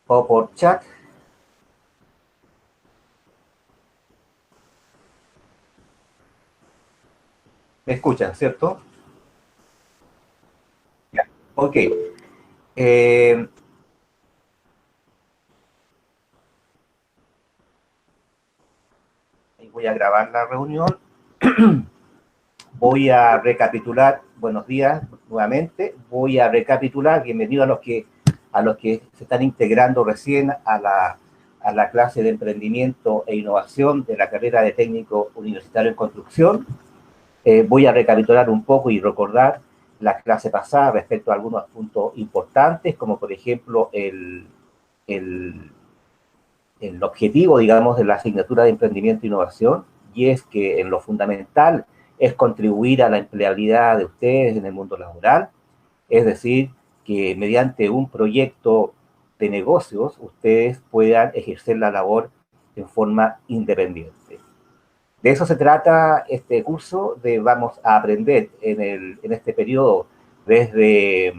o por chat. ¿Me escuchan, cierto? Ya. Ok. Eh, Voy a grabar la reunión. Voy a recapitular, buenos días nuevamente, voy a recapitular, bienvenido a los que se están integrando recién a la clase de emprendimiento e innovación de la carrera de técnico universitario en construcción. Voy a recapitular un poco y recordar la clase pasada respecto a algunos puntos importantes, como por ejemplo el, el objetivo, digamos, de la asignatura de emprendimiento e innovación, y es que en lo fundamental es contribuir a la empleabilidad de ustedes en el mundo laboral, es decir, que mediante un proyecto de negocios ustedes puedan ejercer la labor en forma independiente. De eso se trata este curso, vamos a aprender en este periodo desde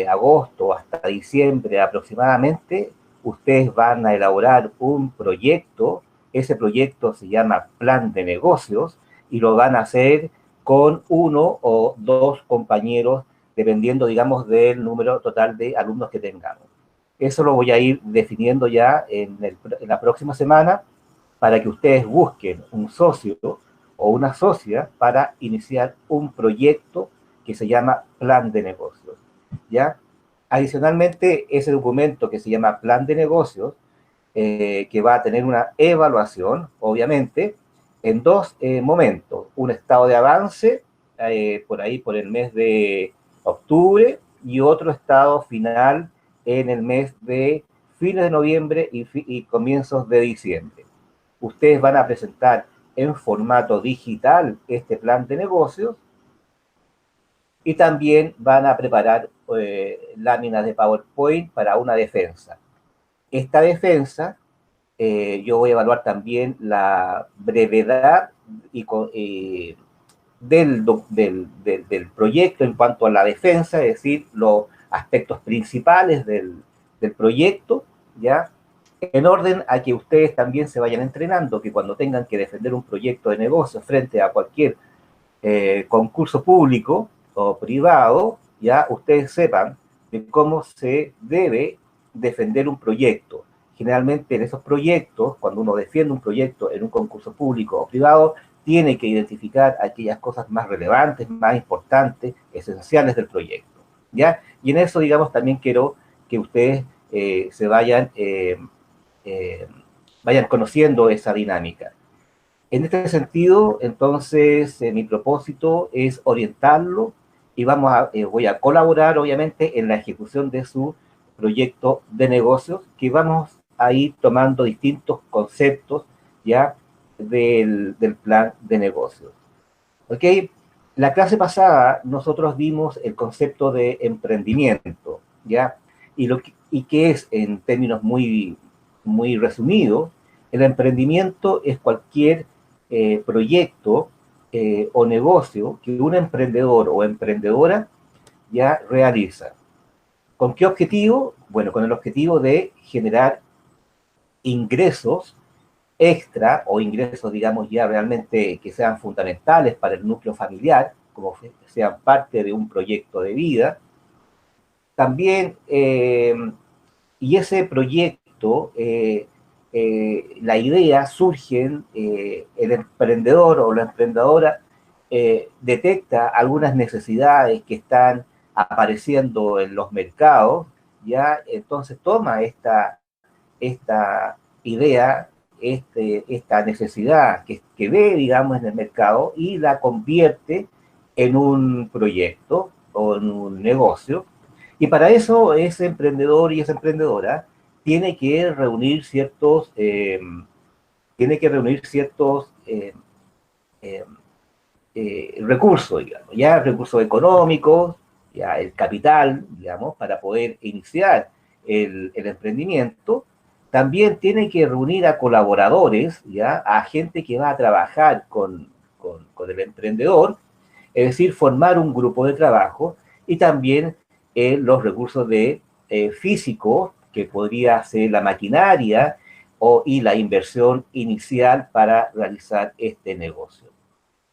agosto hasta diciembre aproximadamente. Ustedes van a elaborar un proyecto, ese proyecto se llama plan de negocios, y lo van a hacer con uno o dos compañeros, dependiendo, digamos, del número total de alumnos que tengamos. Eso lo voy a ir definiendo ya en la próxima semana, para que ustedes busquen un socio o una socia para iniciar un proyecto que se llama plan de negocios. ¿Ya? Adicionalmente, ese documento que se llama plan de negocios, que va a tener una evaluación, obviamente, en dos momentos. Un estado de avance, por ahí por el mes de octubre, y otro estado final en el mes de fines de noviembre y comienzos de diciembre. Ustedes van a presentar en formato digital este plan de negocios, y también van a preparar láminas de PowerPoint para una defensa. Esta defensa, yo voy a evaluar también la brevedad del proyecto en cuanto a la defensa, es decir, los aspectos principales del proyecto, ¿ya? En orden a que ustedes también se vayan entrenando, que cuando tengan que defender un proyecto de negocio frente a cualquier concurso público o privado, ya ustedes sepan de cómo se debe defender un proyecto. Generalmente en esos proyectos, cuando uno defiende un proyecto en un concurso público o privado, tiene que identificar aquellas cosas más relevantes, más importantes, esenciales del proyecto, ¿ya? Y en eso, digamos, también quiero que ustedes se eh, vayan conociendo esa dinámica. En este sentido, entonces, mi propósito es orientarlo, y voy a colaborar, obviamente, en la ejecución de su proyecto de negocios, que vamos a ir tomando distintos conceptos ya del plan de negocios. ¿Ok? La clase pasada nosotros vimos el concepto de emprendimiento, ¿ya? Y que es, en términos muy resumidos, el emprendimiento es cualquier proyecto o negocio que un emprendedor o emprendedora ya realiza. ¿Con qué objetivo? Bueno, con el objetivo de generar ingresos extra o ingresos, digamos, ya realmente que sean fundamentales para el núcleo familiar, como sean parte de un proyecto de vida. También, y ese proyecto, la idea surge, el emprendedor o la emprendedora detecta algunas necesidades que están apareciendo en los mercados, ya entonces toma esta idea, esta necesidad que ve, digamos, en el mercado, y la convierte en un proyecto o en un negocio. Y para eso ese emprendedor y esa emprendedora tiene que reunir ciertos eh, recursos, digamos, ya recursos económicos, ya el capital, digamos, para poder iniciar el emprendimiento. también tiene que reunir a colaboradores, ¿ya? A gente que va a trabajar con el emprendedor, es decir, formar un grupo de trabajo y también los recursos de físicos, que podría ser la maquinaria y la inversión inicial para realizar este negocio.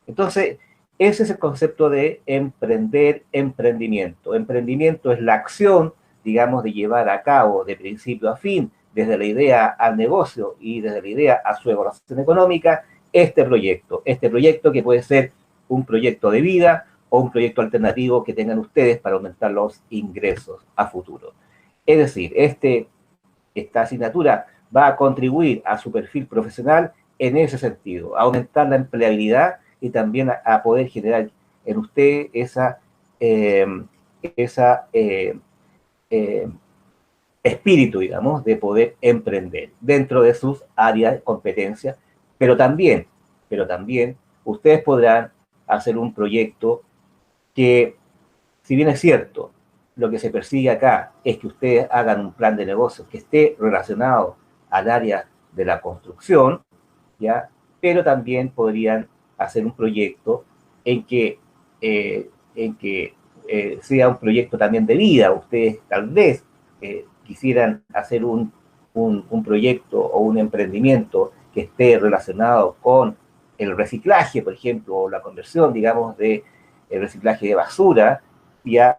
Entonces, ese es el concepto de emprender, emprendimiento. Emprendimiento es la acción, digamos, de llevar a cabo de principio a fin, desde la idea al negocio y desde la idea a su evaluación económica, este proyecto que puede ser un proyecto de vida o un proyecto alternativo que tengan ustedes para aumentar los ingresos a futuro. Es decir, esta asignatura va a contribuir a su perfil profesional en ese sentido, a aumentar la empleabilidad y también a poder generar en usted eh, esa eh, espíritu, digamos, de poder emprender dentro de sus áreas de competencia, pero también, pero también ustedes podrán hacer un proyecto que, si bien es cierto, lo que se persigue acá es que ustedes hagan un plan de negocios que esté relacionado al área de la construcción, ¿ya? Pero también podrían hacer un proyecto en que sea un proyecto también de vida. Ustedes tal vez quisieran hacer un proyecto o un emprendimiento que esté relacionado con el reciclaje, por ejemplo, o la conversión, digamos, de el reciclaje de basura, ya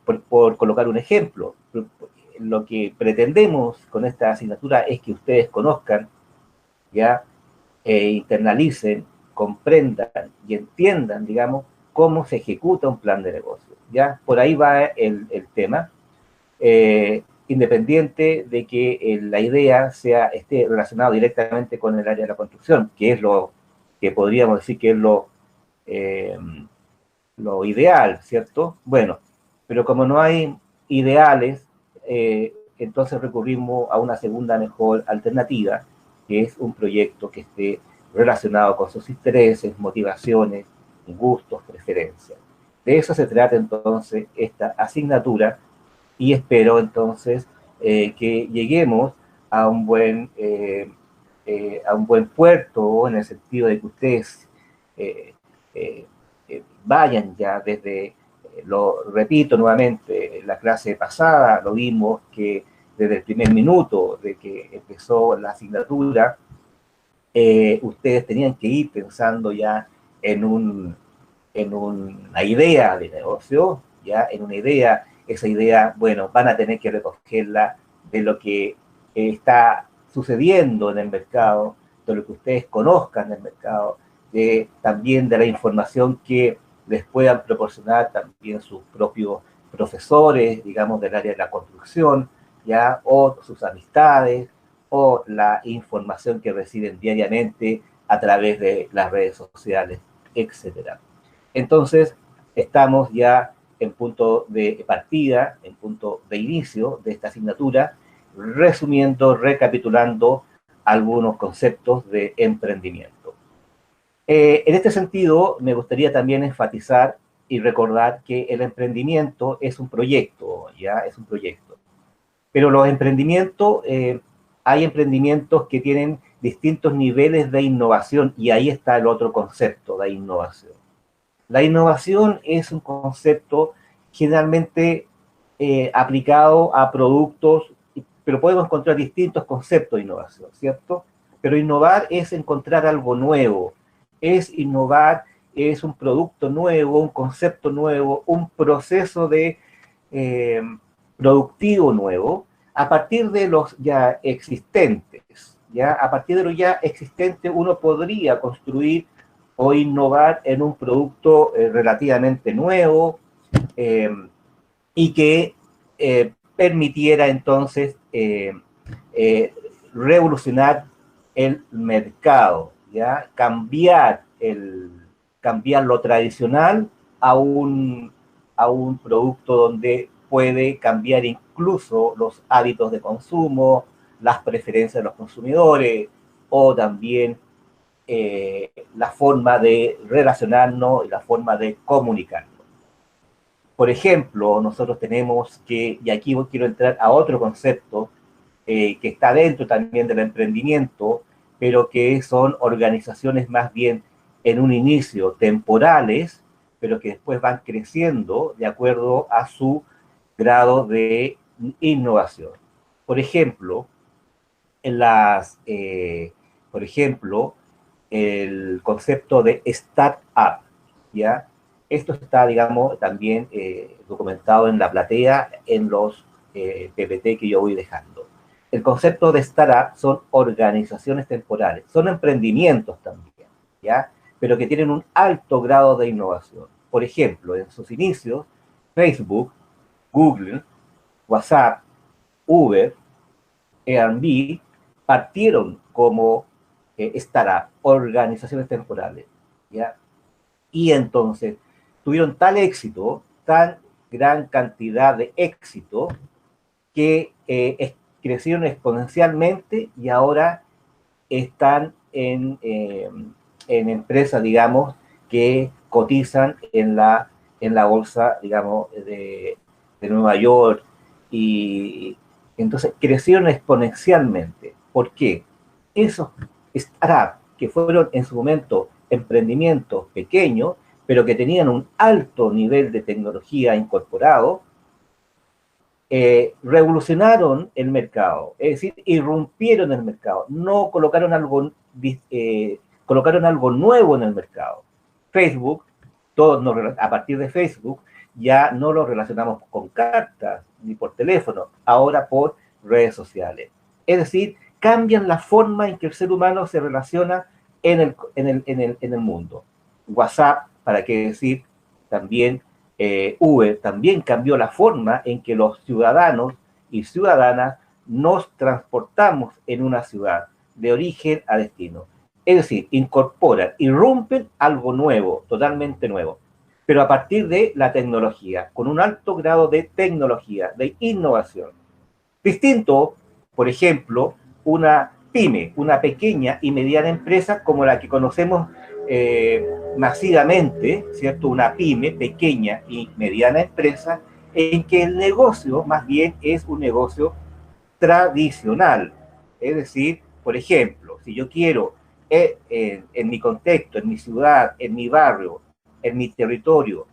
por colocar un ejemplo. Lo que pretendemos con esta asignatura es que ustedes conozcan, ya internalicen, comprendan y entiendan, digamos, cómo se ejecuta un plan de negocio. ¿Ya? Por ahí va el tema, independiente de que la idea esté relacionada directamente con el área de la construcción, que es lo que podríamos decir que es eh, lo ideal, ¿cierto? Bueno, pero como no hay ideales, entonces recurrimos a una segunda mejor alternativa, que es un proyecto que esté relacionado con sus intereses, motivaciones, gustos, preferencias. De eso se trata entonces esta asignatura y espero entonces que lleguemos a a un buen puerto, en el sentido de que ustedes eh, eh, vayan ya desde, lo repito nuevamente, la clase pasada lo vimos que desde el primer minuto de que empezó la asignatura, ustedes tenían que ir pensando ya en, en una idea de negocio, ya en una idea, esa idea, bueno, van a tener que recogerla de lo que está sucediendo en el mercado, de lo que ustedes conozcan del mercado, también de la información que les puedan proporcionar también sus propios profesores, digamos, del área de la construcción, ya, o sus amistades, o la información que reciben diariamente a través de las redes sociales, etcétera. Entonces, estamos ya en punto de partida, en punto de inicio de esta asignatura, resumiendo, recapitulando algunos conceptos de emprendimiento. En este sentido, me gustaría también enfatizar y recordar que el emprendimiento es un proyecto, ya es un proyecto. Pero los emprendimientos, hay emprendimientos que tienen distintos niveles de innovación y ahí está el otro concepto de innovación. La innovación es un concepto generalmente aplicado a productos, pero podemos encontrar distintos conceptos de innovación, ¿cierto? Pero innovar es encontrar algo nuevo, es innovar, es un producto nuevo, un concepto nuevo, un proceso de eh, productivo nuevo a partir de los ya existentes. ¿Ya? A partir de lo ya existente uno podría construir o innovar en un producto relativamente nuevo eh, y que permitiera entonces revolucionar el mercado, ¿ya? Cambiar lo tradicional a un producto donde puede cambiar incluso los hábitos de consumo, las preferencias de los consumidores o también la forma de relacionarnos y la forma de comunicarnos. Por ejemplo, nosotros tenemos que, y aquí quiero entrar a otro concepto que está dentro también del emprendimiento, pero que son organizaciones más bien en un inicio temporales, pero que después van creciendo de acuerdo a su grado de innovación. Por ejemplo, en las, por ejemplo, el concepto de startup, ¿ya? Esto está, digamos, también documentado en la platea, en los PPT que yo voy dejando. El concepto de startup son organizaciones temporales, son emprendimientos también, ¿ya? Pero que tienen un alto grado de innovación. Por ejemplo, en sus inicios, Facebook, Google, WhatsApp, Uber, Airbnb partieron como startup, organizaciones temporales, ¿ya? Y entonces tuvieron tal éxito, tan gran cantidad de éxito, que crecieron exponencialmente y ahora están en empresas, digamos, que cotizan en la bolsa, digamos, de Nueva York. Y entonces crecieron exponencialmente. ¿Por qué? Esos startups que fueron en su momento emprendimientos pequeños, pero que tenían un alto nivel de tecnología incorporado, revolucionaron el mercado, es decir, irrumpieron el mercado, no colocaron algo nuevo en el mercado. Facebook, todos a partir de Facebook, ya no lo relacionamos con cartas ni por teléfono, ahora por redes sociales. Es decir, cambian la forma en que el ser humano se relaciona en el mundo. WhatsApp, para qué decir, también Uber también cambió la forma en que los ciudadanos y ciudadanas nos transportamos en una ciudad, de origen a destino. Es decir, incorporan, irrumpen algo nuevo, totalmente nuevo, pero a partir de la tecnología, con un alto grado de tecnología, de innovación. Distinto, por ejemplo, una pyme, una pequeña y mediana empresa como la que conocemos masivamente, ¿cierto? Una pyme, pequeña y mediana empresa, en que el negocio más bien es un negocio tradicional. Es decir, por ejemplo, si yo quiero en mi contexto, en mi ciudad, en mi barrio, en mi territorio,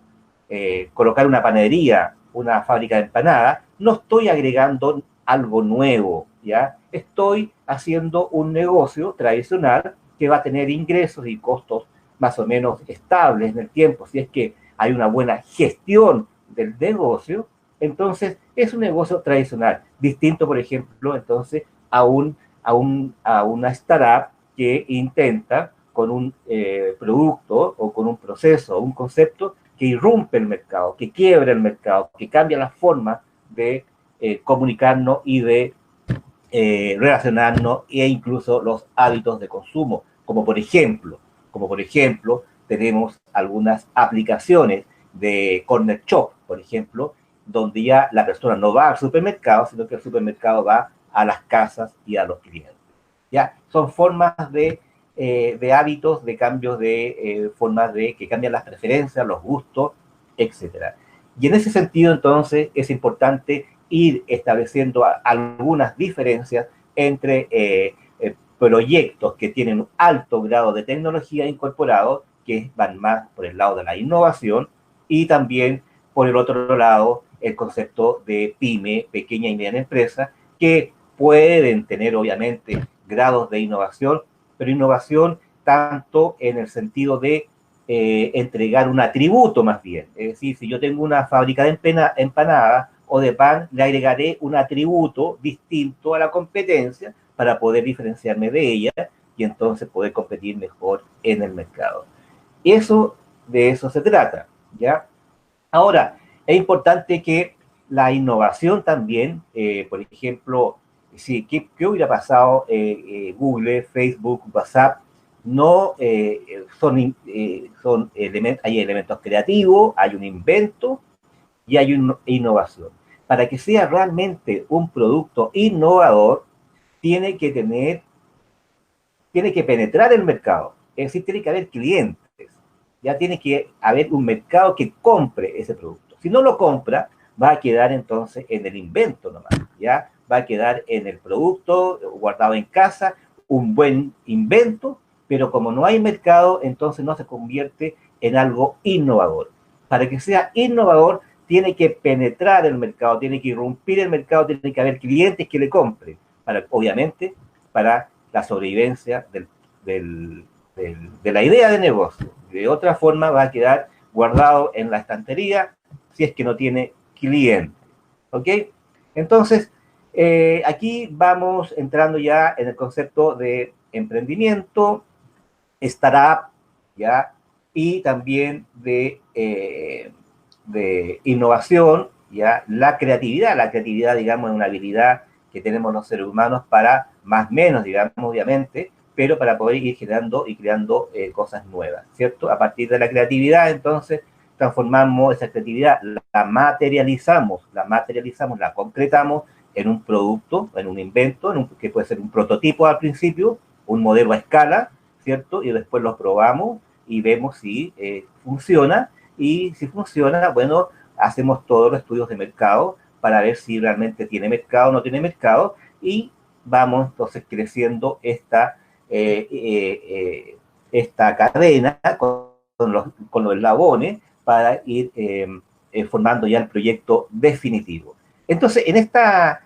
colocar una panadería, una fábrica de empanadas, no estoy agregando algo nuevo, ¿ya? Estoy haciendo un negocio tradicional que va a tener ingresos y costos más o menos estables en el tiempo. Si es que hay una buena gestión del negocio, entonces es un negocio tradicional, distinto, por ejemplo, entonces a una startup que intenta con un producto o con un proceso o un concepto que irrumpe el mercado, que quiebra el mercado, que cambia la forma de comunicarnos y de relacionarnos e incluso los hábitos de consumo, como por ejemplo tenemos algunas aplicaciones de corner shop, por ejemplo, donde ya la persona no va al supermercado, sino que el supermercado va a las casas y a los clientes. ¿Ya? Son formas de hábitos, de cambios de formas de que cambian las preferencias, los gustos, etcétera. Y en ese sentido, entonces, es importante ir estableciendo algunas diferencias entre proyectos que tienen un alto grado de tecnología incorporado, que van más por el lado de la innovación, y también por el otro lado el concepto de pyme, pequeña y mediana empresa, que pueden tener obviamente grados de innovación, pero innovación tanto en el sentido de entregar un atributo más bien. Es decir, si yo tengo una fábrica de empanadas o de pan, le agregaré un atributo distinto a la competencia para poder diferenciarme de ella y entonces poder competir mejor en el mercado. Eso, de eso se trata, ¿ya? Ahora, es importante que la innovación también, por ejemplo, sí, ¿qué hubiera pasado? Google, Facebook, WhatsApp, no hay elementos creativos, hay un invento y hay una innovación. Para que sea realmente un producto innovador, tiene que tener, tiene que penetrar el mercado, es decir, tiene que haber clientes, ya tiene que haber un mercado que compre ese producto. Si no lo compra, va a quedar entonces en el invento nomás, ya va a quedar en el producto, guardado en casa, un buen invento, pero como no hay mercado, entonces no se convierte en algo innovador. Para que sea innovador, tiene que penetrar el mercado, tiene que irrumpir el mercado, tiene que haber clientes que le compren, para, obviamente, para la sobrevivencia de la idea de negocio. De otra forma va a quedar guardado en la estantería si es que no tiene cliente. ¿Ok? Entonces, aquí vamos entrando ya en el concepto de emprendimiento, startup, ¿ya? Y también de innovación, ¿ya? La creatividad, digamos, es una habilidad que tenemos los seres humanos para, más o menos, digamos, obviamente, pero para poder ir generando y creando cosas nuevas, ¿cierto? A partir de la creatividad, entonces, transformamos esa creatividad, la concretamos en un producto, en un invento, que puede ser un prototipo al principio, un modelo a escala, ¿cierto? Y después lo probamos y vemos si funciona, y si funciona, bueno, hacemos todos los estudios de mercado para ver si realmente tiene mercado o no tiene mercado, y vamos entonces creciendo esta cadena con los eslabones para ir formando ya el proyecto definitivo. Entonces, en esta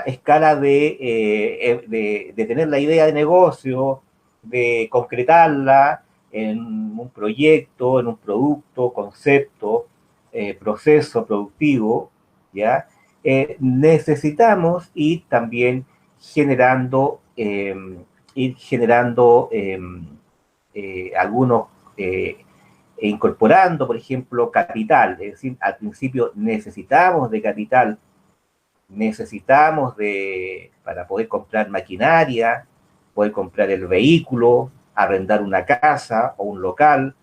escala de tener la idea de negocio, de concretarla en un proyecto, en un producto, concepto, proceso productivo, ¿ya? Necesitamos ir también generando, ir generando algunos, incorporando, por ejemplo, capital. Es decir, al principio necesitamos de capital, para poder comprar maquinaria, poder comprar el vehículo, arrendar una casa o un local.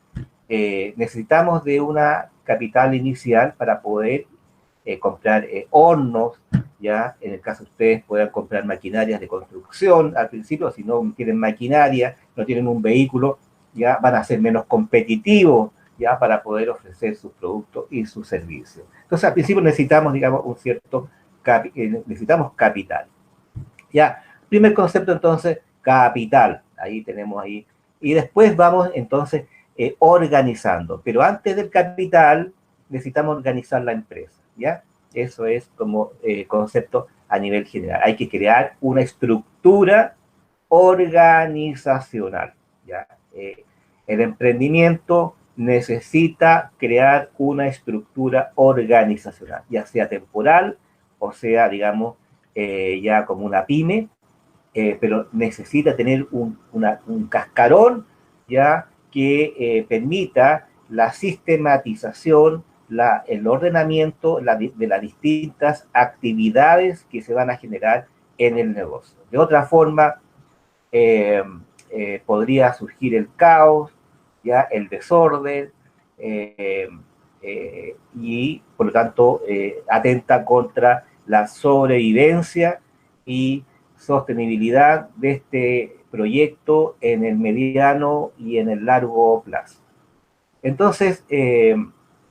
Necesitamos de una capital inicial para poder comprar hornos, ya en el caso de ustedes puedan comprar maquinarias de construcción al principio. Si no tienen maquinaria, no tienen un vehículo, ya van a ser menos competitivos, ya para poder ofrecer sus productos y sus servicios. Entonces, al principio necesitamos, digamos, necesitamos capital. Ya, primer concepto entonces, capital. Ahí tenemos ahí. Y después vamos entonces organizando. Pero antes del capital necesitamos organizar la empresa. ¿Ya? Eso es como concepto a nivel general. Hay que crear una estructura organizacional. ¿Ya? El emprendimiento necesita crear una estructura organizacional, ya sea temporal o sea, digamos, ya como una pyme, pero necesita tener un cascarón ya que permita la sistematización, el ordenamiento de las distintas actividades que se van a generar en el negocio. De otra forma, eh, podría surgir el caos, ya el desorden, eh, y por lo tanto atenta contra la sobrevivencia y sostenibilidad de este proyecto en el mediano y en el largo plazo. Entonces,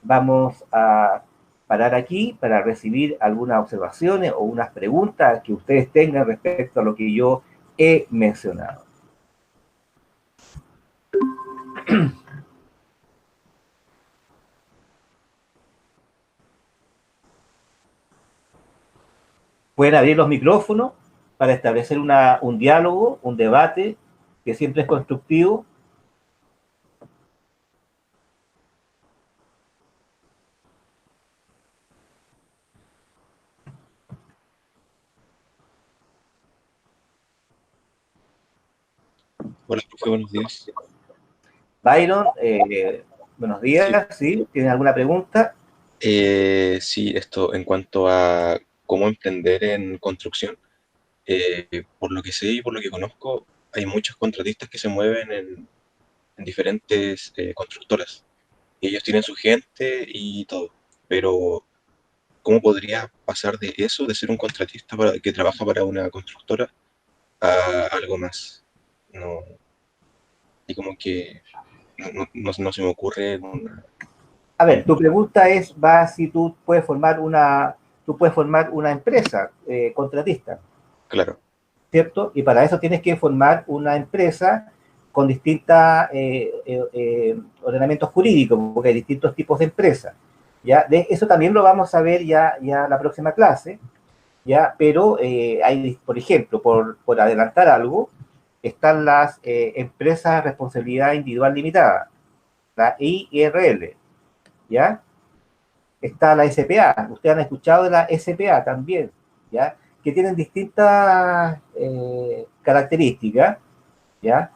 vamos a parar aquí para recibir algunas observaciones o unas preguntas que ustedes tengan respecto a lo que yo he mencionado. Pueden abrir los micrófonos para establecer un diálogo, un debate, que siempre es constructivo. Hola, profe, buenos días. Byron, buenos Sí, días, ¿sí? ¿Tienen alguna pregunta? sí, esto en cuanto a cómo emprender en construcción. Por lo que sé y por lo que conozco, hay muchos contratistas que se mueven en diferentes constructoras. Y ellos tienen su gente y todo. Pero, ¿cómo podría pasar de eso, de ser un contratista que trabaja para una constructora, a algo más? No, y como que no se me ocurre una... A ver, tu pregunta es, va si tú puedes formar tú puedes formar una empresa contratista, Claro, ¿cierto? Y para eso tienes que formar una empresa con distintos ordenamientos jurídicos, porque hay distintos tipos de empresas. ¿Ya? De eso también lo vamos a ver ya la próxima clase, ¿ya? Pero hay, por ejemplo, por adelantar algo, están las empresas de responsabilidad individual limitada, la IRL, ¿ya? Está la SPA, ustedes han escuchado de la SPA también, ¿ya? Que tienen distintas características, ¿ya?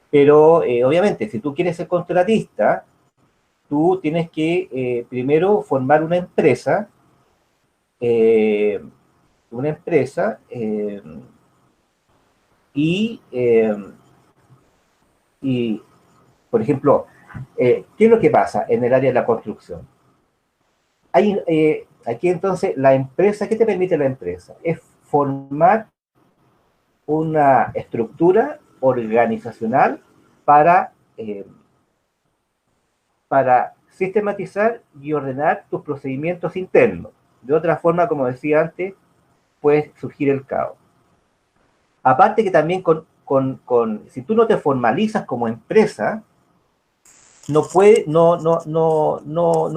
Pero obviamente, si tú quieres ser contratista, tú tienes que primero formar eh, una empresa y, eh, y, por ejemplo, ¿qué es lo que pasa en el área de la construcción? Aquí entonces, la empresa, ¿qué te permite la empresa? Es formar una estructura organizacional para, eh, para sistematizar y ordenar tus procedimientos internos. De otra forma, como decía antes, puede surgir el caos. Aparte que también si tú no te formalizas como empresa, no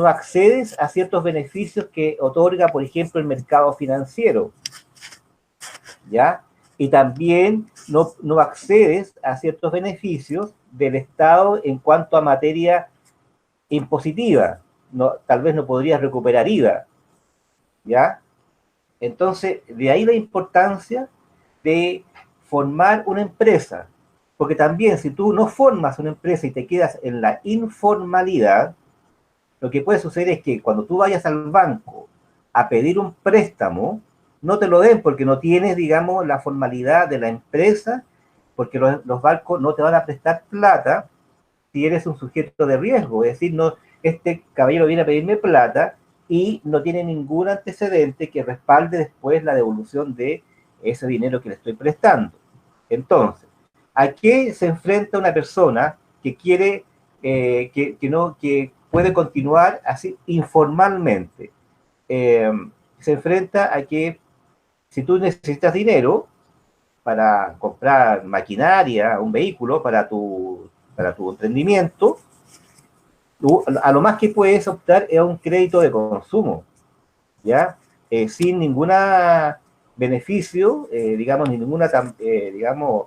accedes a ciertos beneficios que otorga, por ejemplo, el mercado financiero, ¿ya? Y también no accedes a ciertos beneficios del Estado en cuanto a materia impositiva. No, tal vez no podrías recuperar IVA, ¿ya? Entonces, de ahí la importancia de formar una empresa, porque también si tú no formas una empresa y te quedas en la informalidad, lo que puede suceder es que cuando tú vayas al banco a pedir un préstamo, no te lo den porque no tienes, digamos, la formalidad de la empresa, porque los bancos no te van a prestar plata si eres un sujeto de riesgo. Es decir, no, este caballero viene a pedirme plata y no tiene ningún antecedente que respalde después la devolución de ese dinero que le estoy prestando. Entonces, ¿a qué se enfrenta una persona que quiere, que puede continuar así informalmente? Eh, Se enfrenta a que si tú necesitas dinero para comprar maquinaria, un vehículo para tu emprendimiento, tú, a lo más que puedes optar es a un crédito de consumo, ¿ya? Sin ninguna beneficio, digamos, ni ninguna, digamos,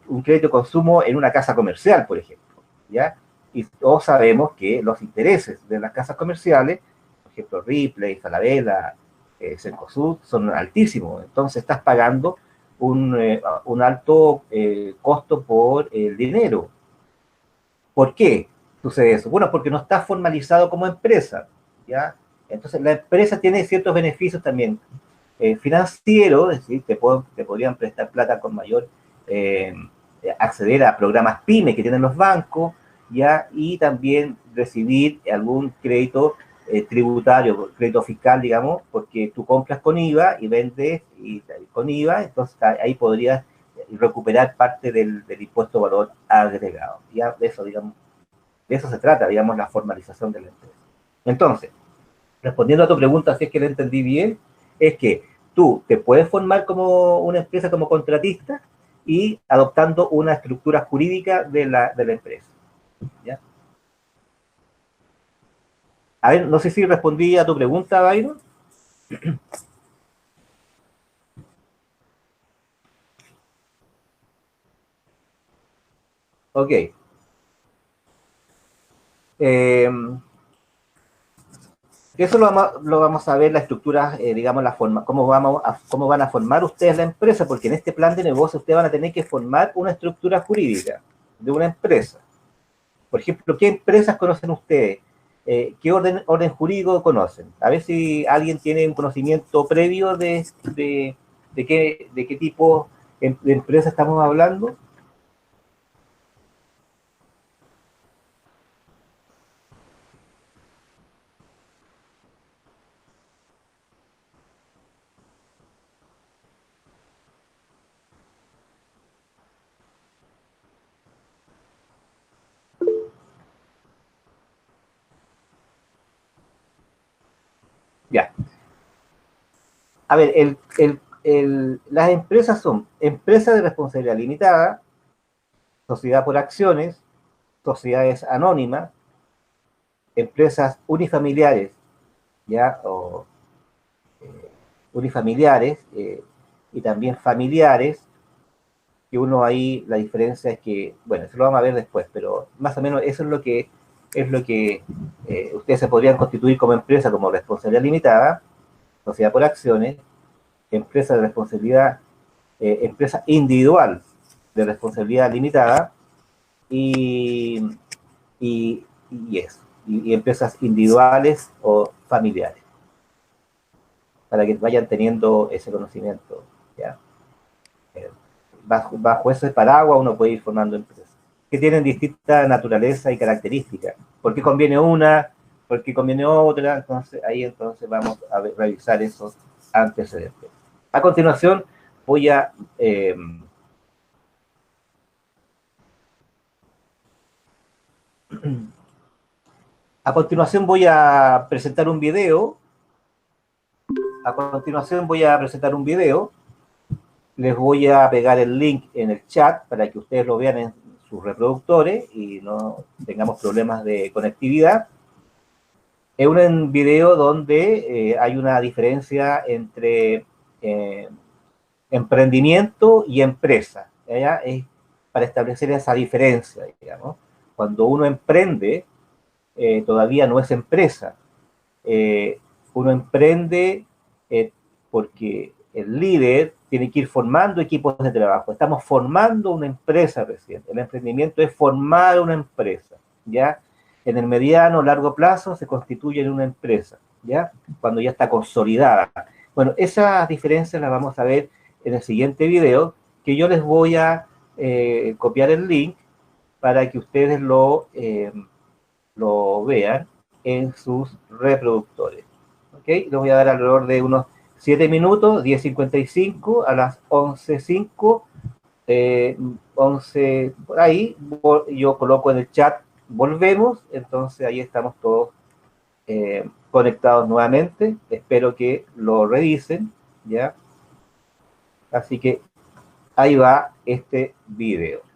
un crédito de consumo en una casa comercial, por ejemplo, ¿ya? Y todos sabemos que los intereses de las casas comerciales, por ejemplo, Ripley, Falabella, Cencosud, son altísimos. Entonces estás pagando un alto costo por el dinero. ¿Por qué sucede eso? Bueno, porque no está formalizado como empresa, ¿ya? Entonces, la empresa tiene ciertos beneficios también financieros, es decir, te podrían prestar plata con mayor, eh, acceder a programas PYME que tienen los bancos, ¿ya? Y también recibir algún crédito tributario, crédito fiscal, digamos, porque tú compras con IVA y vendes con IVA, entonces ahí podrías recuperar parte del impuesto de valor agregado. Ya de eso, digamos, de eso se trata, digamos, la formalización de la empresa. Entonces, respondiendo a tu pregunta, si es que la entendí bien, es que tú te puedes formar como una empresa como contratista y adoptando una estructura jurídica de la empresa. ¿Ya? A ver, no sé si respondí a tu pregunta, Byron. Ok. Eh, Eso lo vamos a ver, la estructura, digamos, la forma, cómo van a formar ustedes la empresa, porque en este plan de negocio ustedes van a tener que formar una estructura jurídica de una empresa. Por ejemplo, ¿qué empresas conocen ustedes? ¿Qué orden jurídico conocen? A ver si alguien tiene un conocimiento previo de qué tipo de empresa estamos hablando. Ya. A ver, las empresas son empresas de responsabilidad limitada, sociedad por acciones, sociedades anónimas, empresas unifamiliares, ¿ya? O unifamiliares y también familiares, que uno ahí, la diferencia es que, bueno, eso lo vamos a ver después, pero más o menos eso es lo que ustedes se podrían constituir como empresa, como responsabilidad limitada, sociedad por acciones, empresa de responsabilidad, empresa individual de responsabilidad limitada y, eso, y empresas individuales o familiares, para que vayan teniendo ese conocimiento, ¿ya? Bajo ese paraguas uno puede ir formando empresas que tienen distinta naturaleza y características. ¿Por qué conviene una? ¿Por qué conviene otra? Entonces, ahí vamos a revisar esos antecedentes. A continuación, voy a presentar un video. Les voy a pegar el link en el chat para que ustedes lo vean en sus reproductores y no tengamos problemas de conectividad. Es un video donde hay una diferencia entre emprendimiento y empresa. ¿Ya? Es para establecer esa diferencia, digamos. Cuando uno emprende, todavía no es empresa. Uno emprende porque el líder tiene que ir formando equipos de trabajo. Estamos formando una empresa recién. El emprendimiento es formar una empresa, ¿ya? En el mediano, largo plazo se constituye en una empresa, ¿ya? Cuando ya está consolidada. Bueno, esas diferencias las vamos a ver en el siguiente video, que yo les voy a copiar el link para que ustedes lo vean en sus reproductores. ¿Ok? Les voy a dar alrededor de unos 7 minutos, 10:55 a las 11:05, 11, por ahí, yo coloco en el chat, volvemos, entonces ahí estamos todos conectados nuevamente, espero que lo revisen, ¿ya? Así que ahí va este video.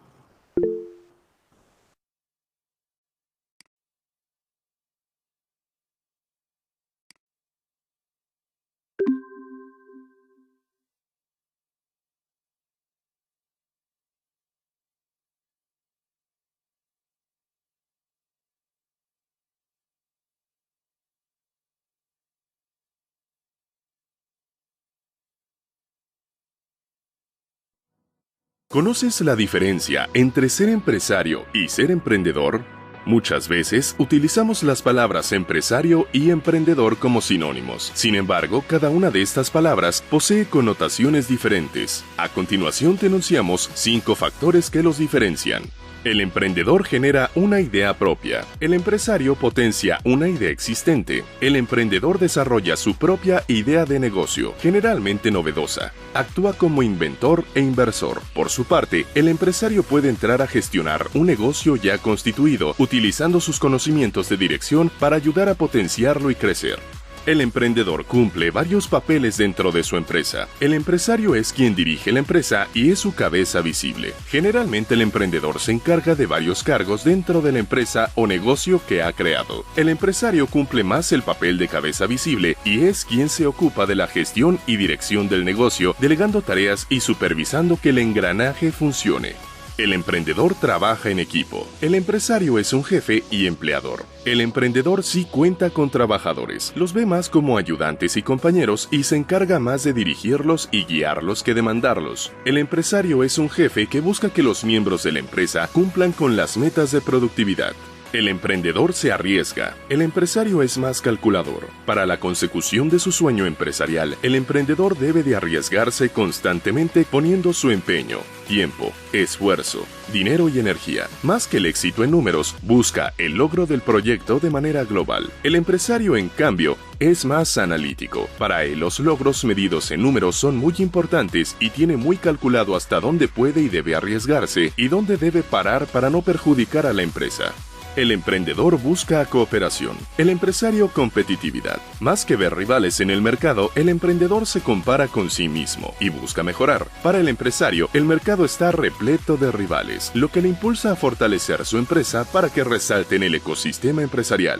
¿Conoces la diferencia entre ser empresario y ser emprendedor? Muchas veces utilizamos las palabras empresario y emprendedor como sinónimos. Sin embargo, cada una de estas palabras posee connotaciones diferentes. A continuación te enunciamos 5 factores que los diferencian. El emprendedor genera una idea propia. El empresario potencia una idea existente. El emprendedor desarrolla su propia idea de negocio, generalmente novedosa. Actúa como inventor e inversor. Por su parte, el empresario puede entrar a gestionar un negocio ya constituido, utilizando sus conocimientos de dirección para ayudar a potenciarlo y crecer. El emprendedor cumple varios papeles dentro de su empresa. El empresario es quien dirige la empresa y es su cabeza visible. Generalmente el emprendedor se encarga de varios cargos dentro de la empresa o negocio que ha creado. El empresario cumple más el papel de cabeza visible y es quien se ocupa de la gestión y dirección del negocio, delegando tareas y supervisando que el engranaje funcione. El emprendedor trabaja en equipo. El empresario es un jefe y empleador. El emprendedor sí cuenta con trabajadores. Los ve más como ayudantes y compañeros y se encarga más de dirigirlos y guiarlos que de mandarlos. El empresario es un jefe que busca que los miembros de la empresa cumplan con las metas de productividad. El emprendedor se arriesga. El empresario es más calculador. Para la consecución de su sueño empresarial, el emprendedor debe de arriesgarse constantemente poniendo su empeño, tiempo, esfuerzo, dinero y energía. Más que el éxito en números, busca el logro del proyecto de manera global. El empresario, en cambio, es más analítico. Para él, los logros medidos en números son muy importantes y tiene muy calculado hasta dónde puede y debe arriesgarse y dónde debe parar para no perjudicar a la empresa. El emprendedor busca cooperación, el empresario competitividad. Más que ver rivales en el mercado, el emprendedor se compara con sí mismo y busca mejorar. Para el empresario, el mercado está repleto de rivales, lo que le impulsa a fortalecer su empresa para que resalte en el ecosistema empresarial.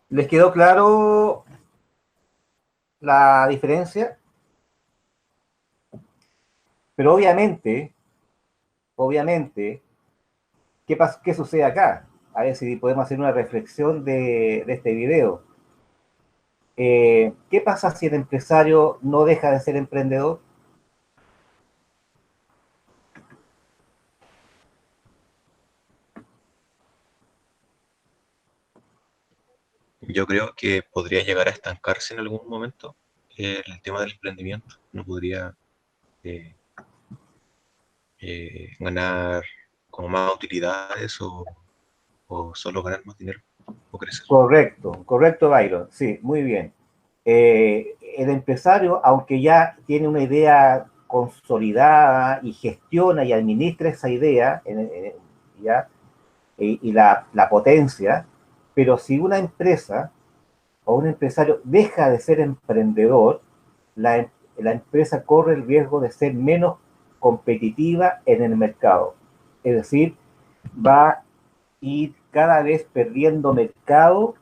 ¿Les quedó claro la diferencia? Pero obviamente, ¿qué sucede acá? A ver si podemos hacer una reflexión de este video. ¿Qué pasa si el empresario no deja de ser emprendedor? Yo creo que podría llegar a estancarse en algún momento el tema del emprendimiento. No podría eh, ganar como más utilidades o solo ganar más dinero o crecer. Correcto, Byron. Sí, muy bien. El empresario, aunque ya tiene una idea consolidada y gestiona y administra esa idea, ¿ya? Y la potencia, pero si una empresa o un empresario deja de ser emprendedor, la empresa corre el riesgo de ser menos competitiva en el mercado. Es decir, va a ir cada vez perdiendo mercado,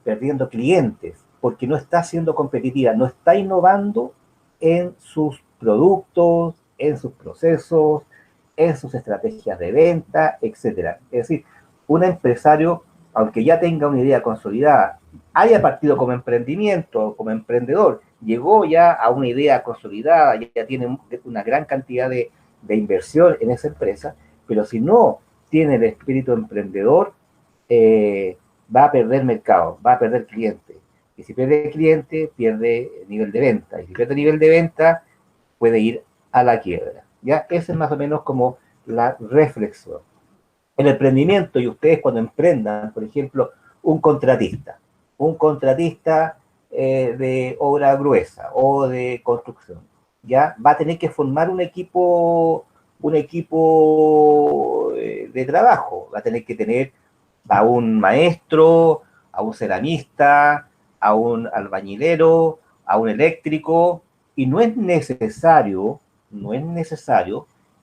perdiendo clientes, porque no está siendo competitiva, no está innovando en sus productos, en sus procesos, en sus estrategias de venta, etcétera. Es decir, un empresario, aunque ya tenga una idea consolidada, haya partido como emprendimiento, como emprendedor, llegó ya a una idea consolidada, ya tiene una gran cantidad de inversión en esa empresa, pero si no tiene el espíritu emprendedor, va a perder mercado, va a perder cliente. Y si pierde cliente, pierde nivel de venta. Y si pierde nivel de venta, puede ir a la quiebra. ¿Ya? Esa es más o menos como la reflexión. El emprendimiento, y ustedes cuando emprendan, por ejemplo, un contratista de obra gruesa o de construcción, ¿ya? Va a tener que formar un equipo de trabajo, va a tener que tener a un maestro, a un ceramista, a un albañilero, a un eléctrico, y no es necesario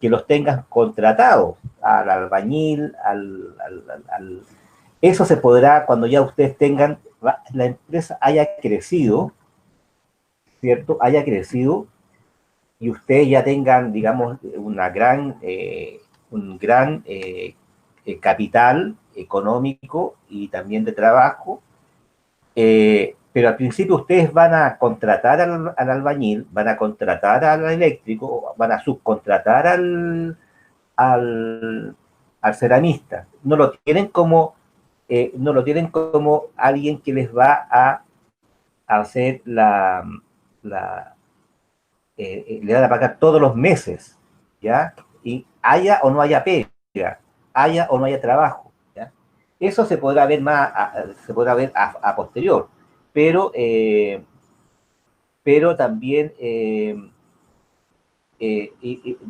que los tengas contratados al albañil, eso se podrá cuando ya ustedes tengan, la empresa haya crecido, ¿cierto? Haya crecido y ustedes ya tengan, digamos, un gran capital económico y también de trabajo, pero al principio ustedes van a contratar al albañil, van a contratar al eléctrico, van a subcontratar al, al ceramista. No lo tienen como alguien que les va a hacer la le van a pagar todos los meses, ¿ya? Y haya o no haya pega, haya o no haya trabajo, ¿ya? Eso se podrá ver se podrá ver a posterior, pero, pero también y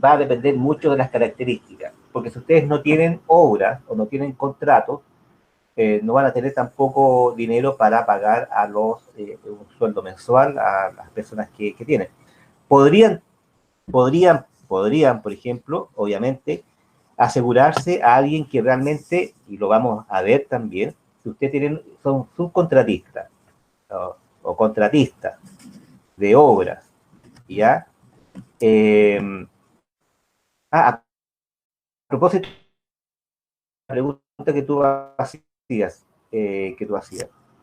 va a depender mucho de las características, porque si ustedes no tienen obras o no tienen contratos, no van a tener tampoco dinero para pagar un sueldo mensual a las personas que tienen. Podrían, por ejemplo, obviamente, asegurarse a alguien que realmente, y lo vamos a ver también, si ustedes son subcontratistas o contratistas de obras, ¿ya? Eh, a propósito, la pregunta que tú hacías,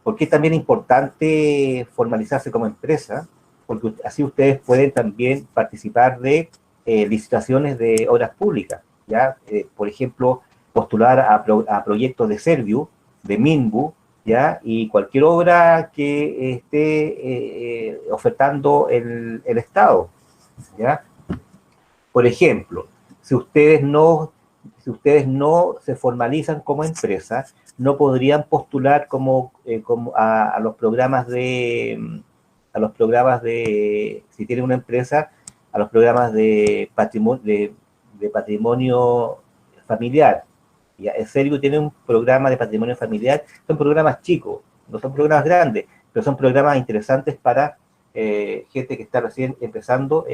¿por qué es también importante formalizarse como empresa? Porque así ustedes pueden también participar de licitaciones de obras públicas, ¿ya? Por ejemplo, postular a proyectos de Serviu, de Minbu, ¿ya? Y cualquier obra que esté ofertando el Estado, ¿ya? Por ejemplo, si ustedes no, si ustedes no se formalizan como empresa, no podrían postular como a los programas si tienen una empresa, a los programas de patrimonio familiar. Ya, en serio, tiene un programa de patrimonio familiar, son programas chicos, no son programas grandes, pero son programas interesantes para gente que está recién empezando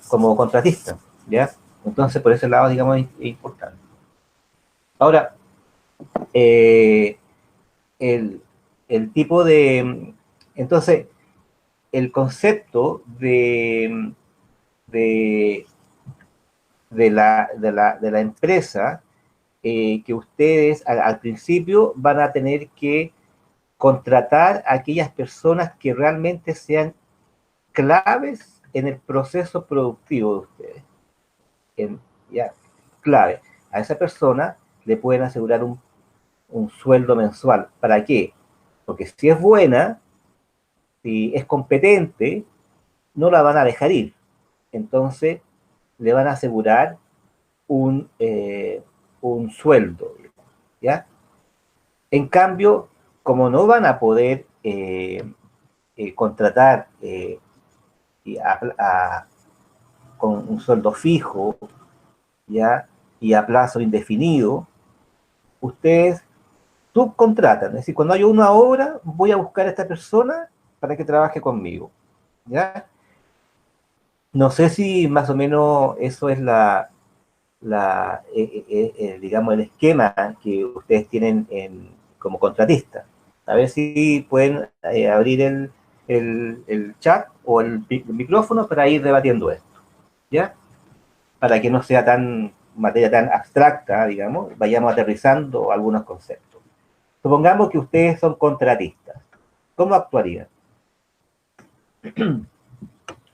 como contratista, ¿ya? Entonces, por ese lado, digamos, es importante. Ahora, eh, el, el tipo de... Entonces, el concepto de, de la empresa que ustedes al principio van a tener que contratar a aquellas personas que realmente sean claves en el proceso productivo de ustedes. Ya, clave. A esa persona le pueden asegurar un sueldo mensual. ¿Para qué? Porque si es buena, si es competente, no la van a dejar ir. Entonces, le van a asegurar un sueldo, ¿ya? En cambio, como no van a poder contratar con un sueldo fijo, ¿ya? Y a plazo indefinido, ustedes subcontratan. Es decir, cuando hay una obra, voy a buscar a esta persona para que trabaje conmigo, ¿ya? No sé si más o menos eso es digamos, el esquema que ustedes tienen como contratistas. A ver si pueden abrir el chat o el micrófono para ir debatiendo esto, ¿ya? Para que no sea tan materia tan abstracta, digamos, vayamos aterrizando algunos conceptos. Supongamos que ustedes son contratistas. ¿Cómo actuarían?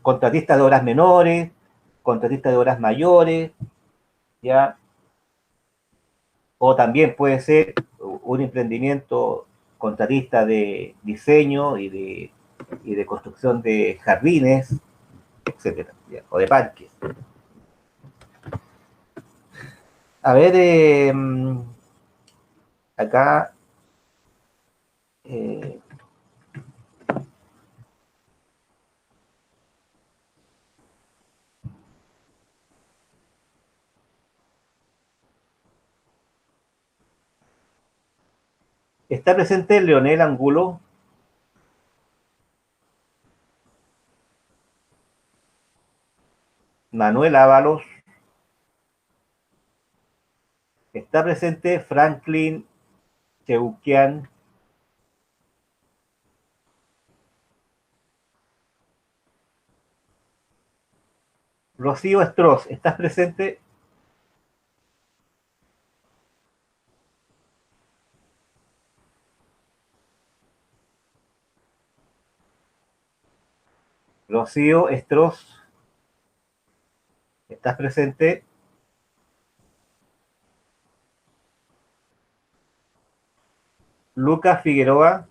Contratistas de obras menores, contratistas de obras mayores, ¿ya? O también puede ser un emprendimiento contratista de diseño y de construcción de jardines, etcétera, ¿ya? O de parques. A ver, acá eh, está presente Leonel Angulo. Manuel Ábalos, está presente Franklin Cheuquian, Rocío Estros, ¿estás presente? Rocío Estros, ¿estás presente? Lucas Figueroa,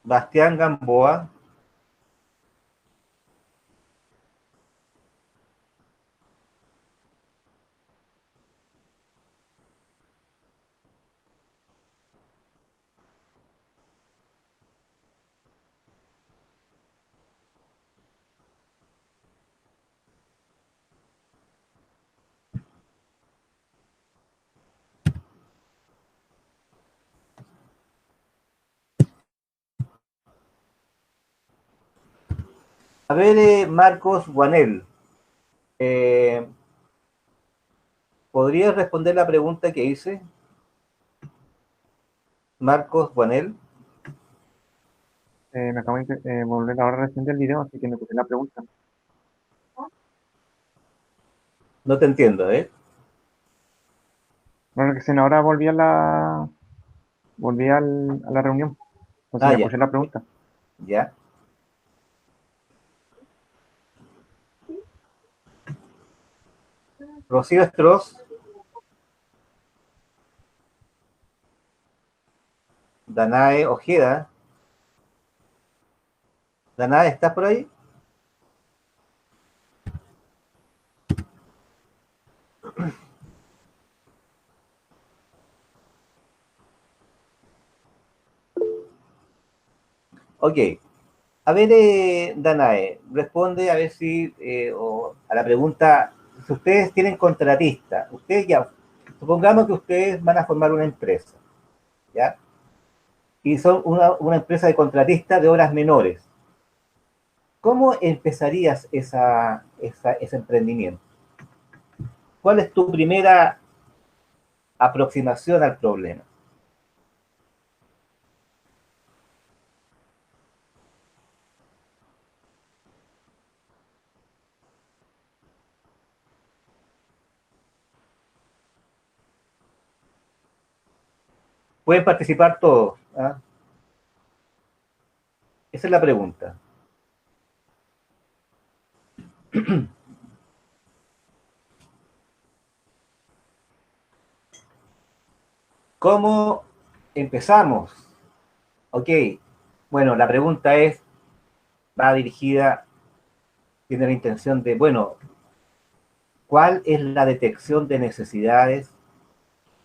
Bastián Gamboa, a ver, Marcos Guanel, eh, ¿podrías responder la pregunta que hice? Marcos Guanel, Me acabo de volver ahora recién del video, así que me puse la pregunta. no te entiendo, ¿eh? Bueno, que si no, ahora volví a la reunión, entonces me Ya. puse la pregunta. ¿ya? Rocío Estros, Danae Ojeda. Danae, ¿estás por ahí? Ok. A ver, Danae, responde a ver si, a la pregunta, si ustedes tienen contratista, ustedes ya, supongamos que ustedes van a formar una empresa, ¿ya? Y son una empresa de contratista de obras menores. ¿Cómo empezarías ese emprendimiento? ¿Cuál es tu primera aproximación al problema? Pueden participar todos, ¿ah? Esa es la pregunta. ¿Cómo empezamos? Ok, bueno, la pregunta va dirigida, tiene la intención de, bueno, ¿cuál es la detección de necesidades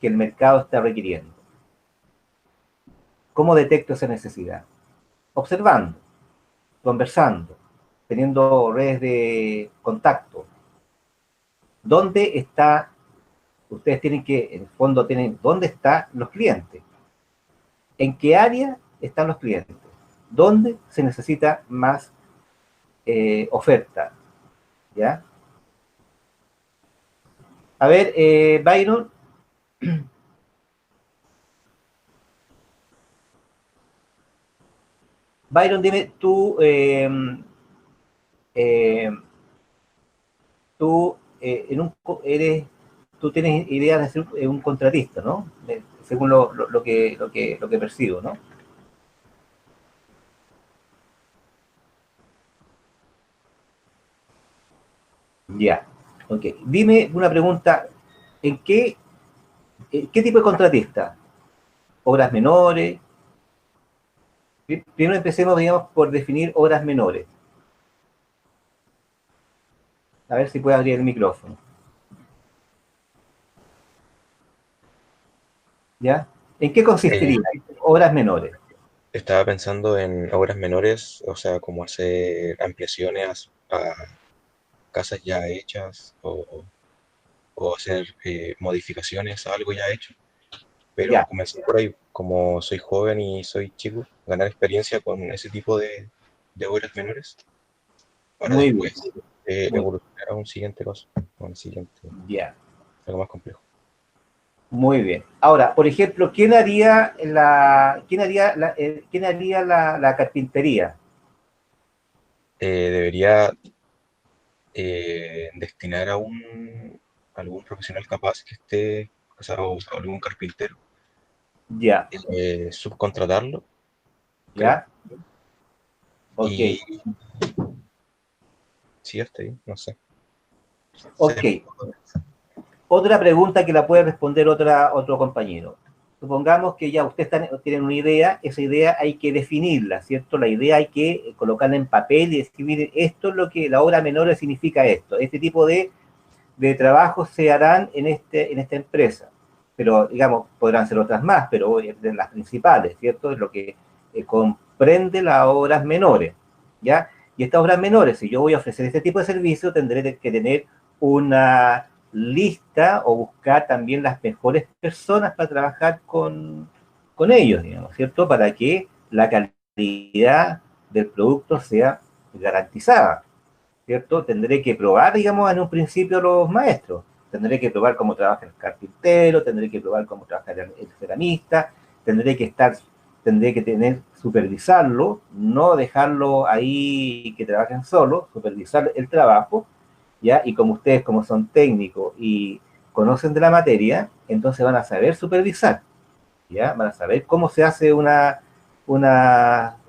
que el mercado está requiriendo? ¿Cómo detecto esa necesidad? Observando, conversando, teniendo redes de contacto. ¿Dónde está? Ustedes tienen que, en el fondo, ¿dónde están los clientes? ¿En qué área están los clientes? ¿Dónde se necesita más oferta? ¿Ya? A ver, Byron. Byron, dime, eh, tú tú tienes idea de ser un contratista, ¿no? Según lo que percibo, ¿no? Ya, ok. Dime una pregunta, ¿qué tipo de contratista? ¿Obras menores? Primero empecemos, digamos, por definir obras menores. A ver si puedo abrir el micrófono. ¿Ya? ¿En qué Eh, consistiría obras menores? Estaba pensando en obras menores, o sea, como hacer ampliaciones a casas ya hechas o hacer modificaciones a algo ya hecho. Pero Ya, comenzar por ahí, como soy joven y soy chico, ganar experiencia con ese tipo de obras menores para muy bien, después muy, evolucionar a un siguiente paso, a un siguiente, ya, algo más complejo. muy bien. Ahora, por ejemplo, quién haría la carpintería? Debería destinar a algún profesional capaz que esté, o sea, o algún carpintero, Ya, subcontratarlo, creo, ya, ok, y sí, hasta ahí, no sé. ok. Sería Otra pregunta que la puede responder otro compañero. Supongamos que ya ustedes tienen una idea, esa idea hay que definirla, ¿cierto? La idea hay que colocarla en papel y decir, miren, esto es lo que la obra menor significa esto. Este tipo de trabajos se harán en esta empresa. Pero, digamos, podrán ser otras más, pero de las principales, ¿cierto? Es lo que comprende las obras menores, ¿ya? Y estas obras menores, si yo voy a ofrecer este tipo de servicio, tendré que tener una lista o buscar también las mejores personas para trabajar con ellos, digamos, ¿cierto? Para que la calidad del producto sea garantizada. ¿Cierto? Tendré que probar, digamos, en un principio los maestros. Tendré que probar cómo trabaja el carpintero, tendré que probar cómo trabaja el ceramista, tendré que supervisarlo, no dejarlo ahí que trabajen solo, supervisar el trabajo, ¿ya? Y como ustedes, como son técnicos y conocen de la materia, entonces van a saber supervisar, ¿ya? Van a saber cómo se hace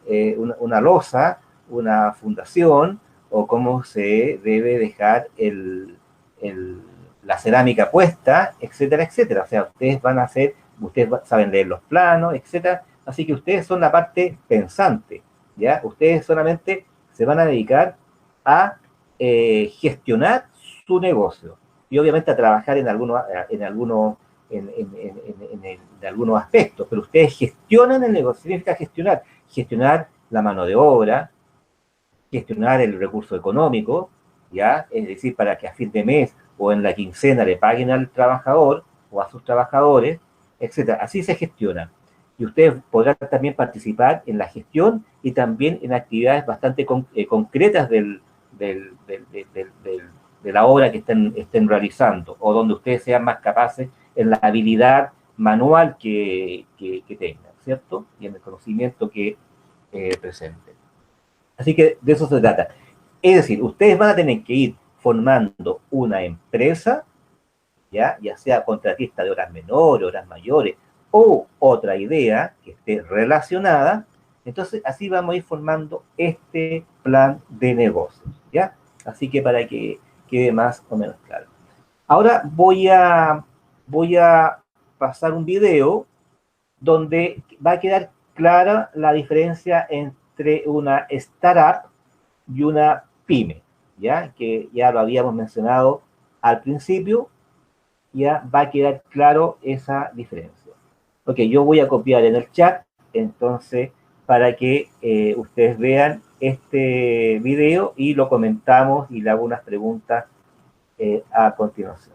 una losa, una fundación, o cómo se debe dejar la cerámica puesta, etcétera, etcétera. O sea, ustedes saben leer los planos, etcétera. Así que ustedes son la parte pensante, ¿ya? Ustedes solamente se van a dedicar a gestionar su negocio y obviamente a trabajar en algunos aspectos, pero ustedes gestionan el negocio. Significa gestionar la mano de obra, gestionar el recurso económico, ¿ya? Es decir, para que a fin de mes o en la quincena le paguen al trabajador o a sus trabajadores, etcétera. Así se gestiona. Y ustedes podrán también participar en la gestión y también en actividades bastante concretas de la obra que estén realizando, o donde ustedes sean más capaces en la habilidad manual que tengan, ¿cierto? Y en el conocimiento que presenten. Así que de eso se trata. Es decir, ustedes van a tener que ir formando una empresa, ya sea contratista de horas menores, horas mayores, o otra idea que esté relacionada. Entonces, así vamos a ir formando este plan de negocios, ¿ya? Así que para que quede más o menos claro. Ahora voy a pasar un video donde va a quedar clara la diferencia entre una startup y una pyme, ¿ya? Que ya lo habíamos mencionado al principio, ya va a quedar claro esa diferencia. Ok, yo voy a copiar en el chat, entonces, para que ustedes vean este video y lo comentamos y le hago unas preguntas a continuación.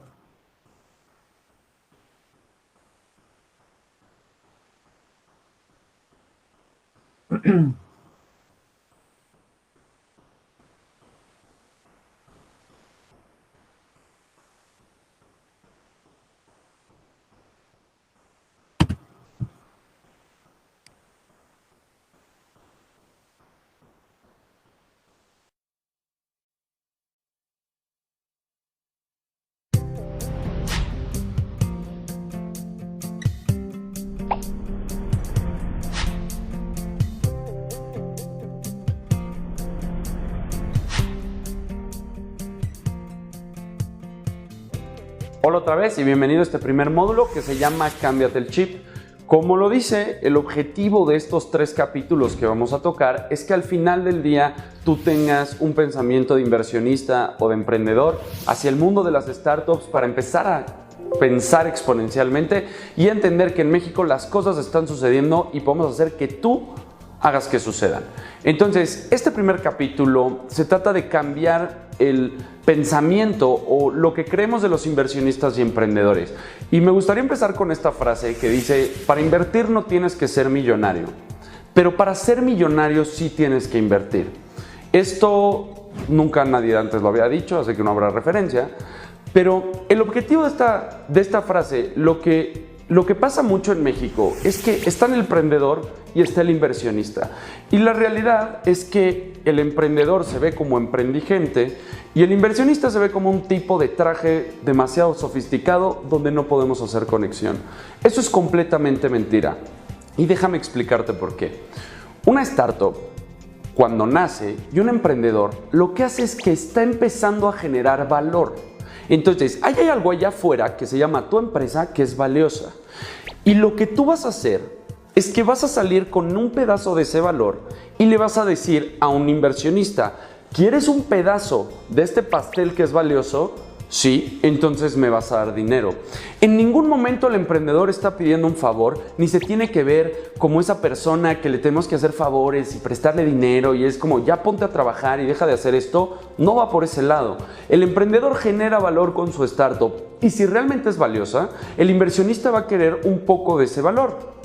Hola otra vez y bienvenido a este primer módulo que se llama Cámbiate el Chip. Como lo dice, el objetivo de estos 3 capítulos que vamos a tocar es que al final del día tú tengas un pensamiento de inversionista o de emprendedor hacia el mundo de las startups para empezar a pensar exponencialmente y entender que en México las cosas están sucediendo y podemos hacer que tú hagas que sucedan. Entonces, este primer capítulo se trata de cambiar el pensamiento o lo que creemos de los inversionistas y emprendedores. Y me gustaría empezar con esta frase que dice: para invertir no tienes que ser millonario, pero para ser millonario sí tienes que invertir. Esto nunca nadie antes lo había dicho, así que no habrá referencia, pero el objetivo de esta frase, lo que pasa mucho en México es que está el emprendedor y está el inversionista. Y la realidad es que el emprendedor se ve como emprendigente y el inversionista se ve como un tipo de traje demasiado sofisticado donde no podemos hacer conexión. Eso es completamente mentira. Y déjame explicarte por qué. Una startup, cuando nace, y un emprendedor, lo que hace es que está empezando a generar valor. Entonces, hay algo allá afuera que se llama tu empresa, que es valiosa. Y lo que tú vas a hacer es que vas a salir con un pedazo de ese valor y le vas a decir a un inversionista: ¿quieres un pedazo de este pastel que es valioso? Sí, entonces me vas a dar dinero. En ningún momento el emprendedor está pidiendo un favor, ni se tiene que ver como esa persona que le tenemos que hacer favores y prestarle dinero y es como ya ponte a trabajar y deja de hacer esto. No va por ese lado. El emprendedor genera valor con su startup y si realmente es valiosa, el inversionista va a querer un poco de ese valor.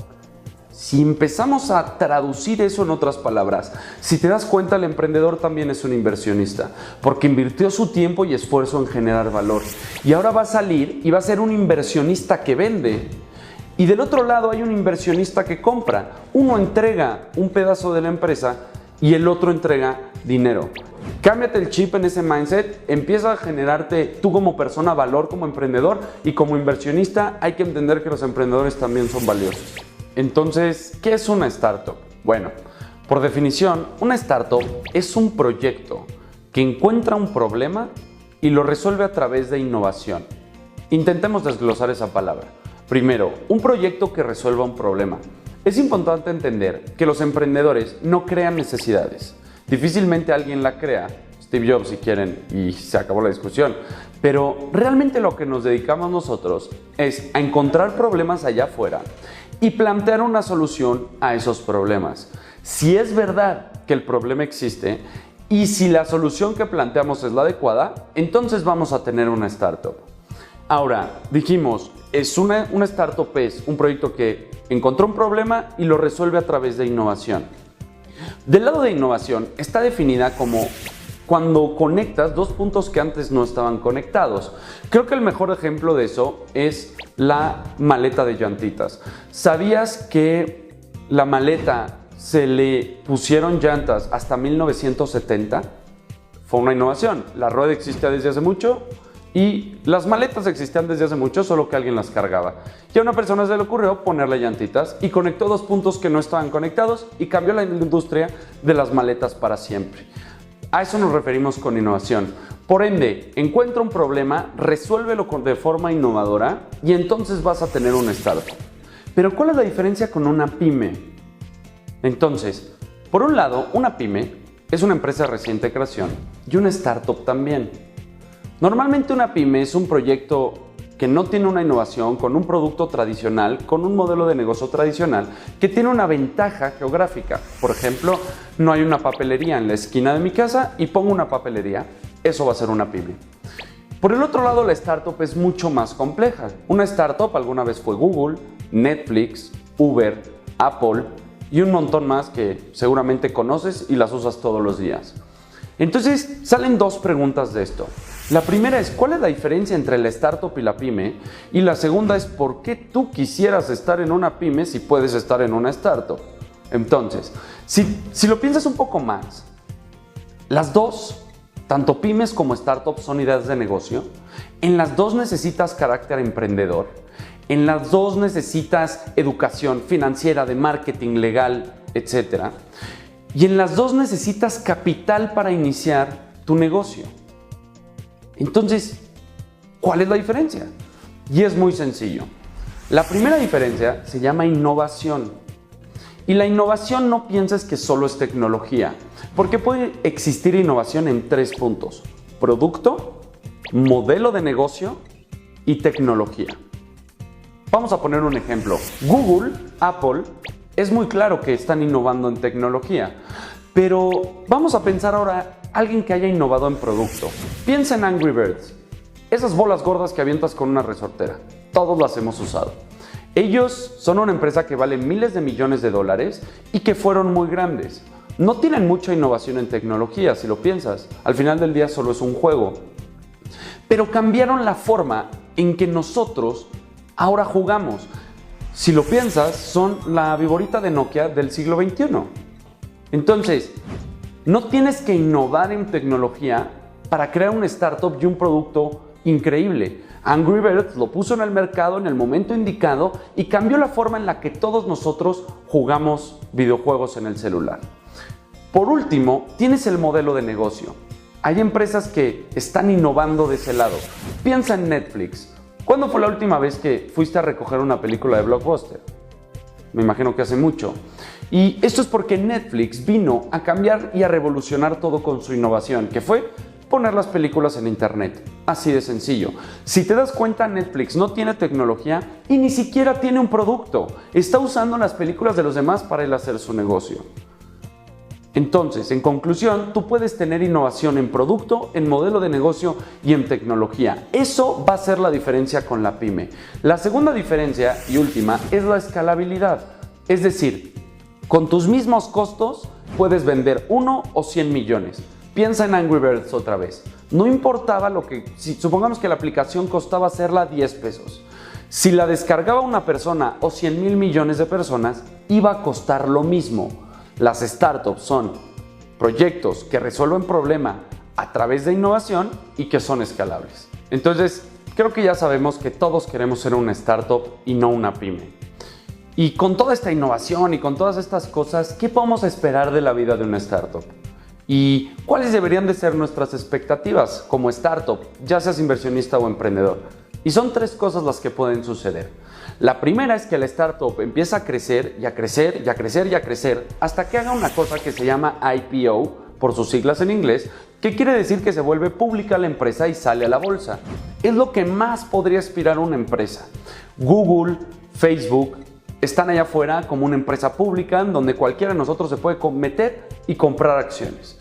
Si empezamos a traducir eso en otras palabras, si te das cuenta, el emprendedor también es un inversionista, porque invirtió su tiempo y esfuerzo en generar valor. Y ahora va a salir y va a ser un inversionista que vende. Y del otro lado hay un inversionista que compra. Uno entrega un pedazo de la empresa y el otro entrega dinero. Cámbiate el chip en ese mindset, empieza a generarte tú como persona valor como emprendedor y como inversionista hay que entender que los emprendedores también son valiosos. Entonces, ¿qué es una startup? Bueno, Por definición, una startup es un proyecto que encuentra un problema y lo resuelve a través de innovación. Intentemos desglosar esa palabra. Primero, un proyecto que resuelva un problema. Es importante entender que los emprendedores no crean necesidades. Difícilmente alguien la crea, Steve Jobs si quieren, y se acabó la discusión. Pero realmente lo que nos dedicamos nosotros es a encontrar problemas allá afuera y plantear una solución a esos problemas. Si es verdad que el problema existe y si la solución que planteamos es la adecuada, entonces vamos a tener una startup. Ahora, dijimos, una startup es un proyecto que encontró un problema y lo resuelve a través de innovación. Del lado de innovación está definida como cuando conectas dos puntos que antes no estaban conectados. Creo que el mejor ejemplo de eso es la maleta de llantitas. ¿Sabías que la maleta se le pusieron llantas hasta 1970? Fue una innovación. La rueda existía desde hace mucho y las maletas existían desde hace mucho, solo que alguien las cargaba. Y a una persona se le ocurrió ponerle llantitas y conectó dos puntos que no estaban conectados y cambió la industria de las maletas para siempre. A eso nos referimos con innovación. Por ende, encuentra un problema, resuélvelo de forma innovadora y entonces vas a tener una startup. Pero ¿cuál es la diferencia con una pyme? Entonces, por un lado, una pyme es una empresa de reciente creación y una startup también. Normalmente una pyme es un proyecto que no tiene una innovación, con un producto tradicional, con un modelo de negocio tradicional, que tiene una ventaja geográfica. Por ejemplo, no hay una papelería en la esquina de mi casa y pongo una papelería. Eso va a ser una pyme. Por el otro lado, la startup es mucho más compleja. Una startup alguna vez fue Google, Netflix, Uber, Apple y un montón más que seguramente conoces y las usas todos los días. Entonces, salen dos preguntas de esto. La primera es, ¿cuál es la diferencia entre la startup y la pyme? Y la segunda es, ¿por qué tú quisieras estar en una pyme si puedes estar en una startup? Entonces, si lo piensas un poco más, las dos, tanto pymes como startups, son ideas de negocio. En las dos necesitas carácter emprendedor. En las dos necesitas educación financiera, de marketing, legal, etc. Y en las dos necesitas capital para iniciar tu negocio. Entonces, ¿cuál es la diferencia? Y es muy sencillo. La primera diferencia se llama innovación. Y la innovación no pienses que solo es tecnología, porque puede existir innovación en tres puntos: producto, modelo de negocio y tecnología. Vamos a poner un ejemplo. Google, Apple, es muy claro que están innovando en tecnología, pero vamos a pensar ahora alguien que haya innovado en producto. Piensa en Angry Birds, esas bolas gordas que avientas con una resortera. Todos las hemos usado. Ellos son una empresa que vale miles de millones de dólares y que fueron muy grandes. No tienen mucha innovación en tecnología, si lo piensas. Al final del día solo es un juego. Pero cambiaron la forma en que nosotros ahora jugamos. Si lo piensas, son la viborita de Nokia del siglo XXI. Entonces, no tienes que innovar en tecnología para crear una startup y un producto increíble. Angry Birds lo puso en el mercado en el momento indicado y cambió la forma en la que todos nosotros jugamos videojuegos en el celular. Por último, tienes el modelo de negocio. Hay empresas que están innovando de ese lado. Piensa en Netflix. ¿Cuándo fue la última vez que fuiste a recoger una película de Blockbuster? Me imagino que hace mucho. Y esto es porque Netflix vino a cambiar y a revolucionar todo con su innovación, que fue poner las películas en internet. Así de sencillo. Si te das cuenta, Netflix no tiene tecnología y ni siquiera tiene un producto. Está usando las películas de los demás para él hacer su negocio. Entonces, en conclusión, tú puedes tener innovación en producto, en modelo de negocio y en tecnología. Eso va a ser la diferencia con la pyme. La segunda diferencia y última es la escalabilidad. Es decir, con tus mismos costos puedes vender 1 o 100 millones. Piensa en Angry Birds otra vez. No importaba supongamos que la aplicación costaba hacerla 10 pesos. Si la descargaba una persona o 100,000 millones de personas, iba a costar lo mismo. Las startups son proyectos que resuelven problemas a través de innovación y que son escalables. Entonces, creo que ya sabemos que todos queremos ser una startup y no una pyme. Y con toda esta innovación y con todas estas cosas, ¿qué podemos esperar de la vida de una startup? ¿Y cuáles deberían de ser nuestras expectativas como startup, ya seas inversionista o emprendedor? Y son 3 cosas las que pueden suceder. La primera es que la startup empieza a crecer y a crecer y a crecer y a crecer hasta que haga una cosa que se llama IPO, por sus siglas en inglés, que quiere decir que se vuelve pública la empresa y sale a la bolsa. Es lo que más podría aspirar una empresa. Google, Facebook, están allá afuera como una empresa pública en donde cualquiera de nosotros se puede meter y comprar acciones.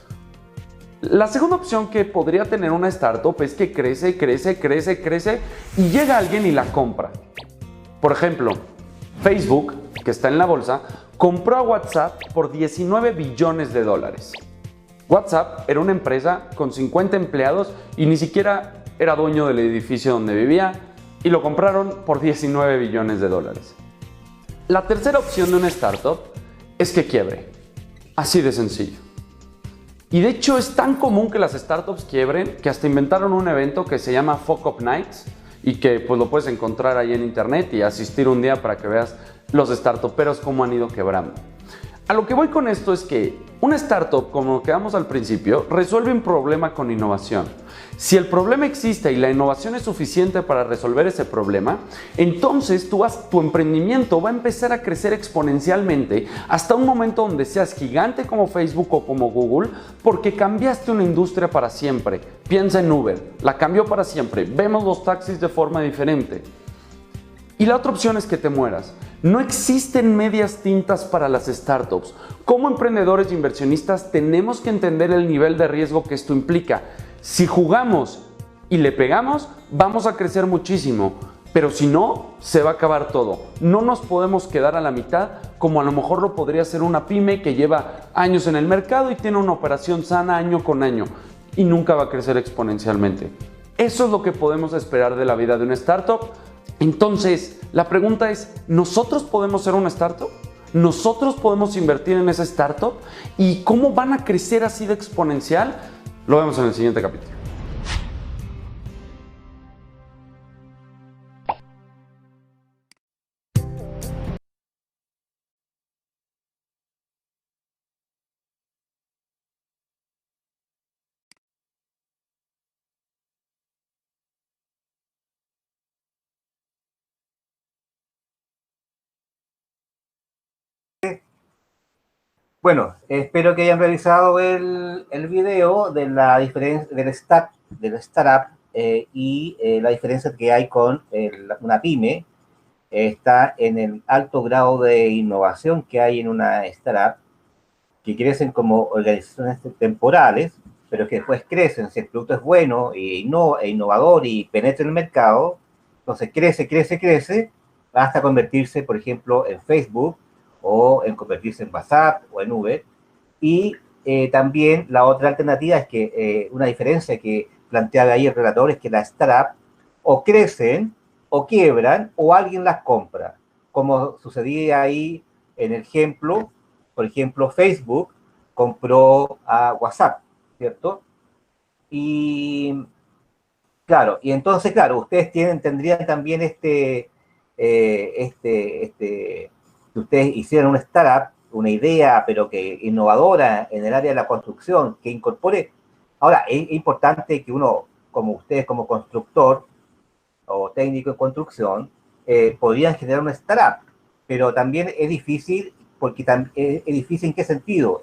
La segunda opción que podría tener una startup es que crece, crece, crece, crece y llega alguien y la compra. Por ejemplo, Facebook, que está en la bolsa, compró a WhatsApp por 19 billones de dólares. WhatsApp era una empresa con 50 empleados y ni siquiera era dueño del edificio donde vivía y lo compraron por 19 billones de dólares. La tercera opción de una startup es que quiebre. Así de sencillo. Y de hecho es tan común que las startups quiebren que hasta inventaron un evento que se llama Fuck Up Nights y que pues lo puedes encontrar ahí en internet y asistir un día para que veas los startuperos cómo han ido quebrando. A lo que voy con esto es que una startup, como lo que damos al principio, resuelve un problema con innovación. Si el problema existe y la innovación es suficiente para resolver ese problema, entonces tu emprendimiento va a empezar a crecer exponencialmente hasta un momento donde seas gigante como Facebook o como Google, porque cambiaste una industria para siempre. Piensa en Uber, la cambió para siempre. Vemos los taxis de forma diferente. Y la otra opción es que te mueras. No existen medias tintas para las startups. Como emprendedores e inversionistas tenemos que entender el nivel de riesgo que esto implica. Si jugamos y le pegamos, vamos a crecer muchísimo. Pero si no, se va a acabar todo. No nos podemos quedar a la mitad como a lo mejor lo podría hacer una pyme que lleva años en el mercado y tiene una operación sana año con año y nunca va a crecer exponencialmente. Eso es lo que podemos esperar de la vida de una startup. Entonces, la pregunta es, ¿nosotros podemos ser una startup? ¿Nosotros podemos invertir en esa startup? ¿Y cómo van a crecer así de exponencial? Lo vemos en el siguiente capítulo. Bueno, espero que hayan revisado el video de la diferencia del startup y la diferencia que hay con una pyme. Está en el alto grado de innovación que hay en una startup, que crecen como organizaciones temporales, pero que después crecen. Si el producto es bueno e innovador y penetra en el mercado, entonces crece, crece, crece, hasta convertirse, por ejemplo, en Facebook, o en convertirse en WhatsApp o en Uber. Y también la otra alternativa es que una diferencia que planteaba ahí el relator es que las startups o crecen o quiebran o alguien las compra, como sucedía ahí en el ejemplo. Por ejemplo, Facebook compró a WhatsApp, ¿cierto? Y claro, y entonces, claro, ustedes tendrían también que ustedes hicieran una startup, una idea, pero que innovadora en el área de la construcción, que incorpore. Ahora, es importante que uno, como ustedes, como constructor o técnico en construcción, podrían generar una startup, pero también es difícil, porque es difícil ¿en qué sentido?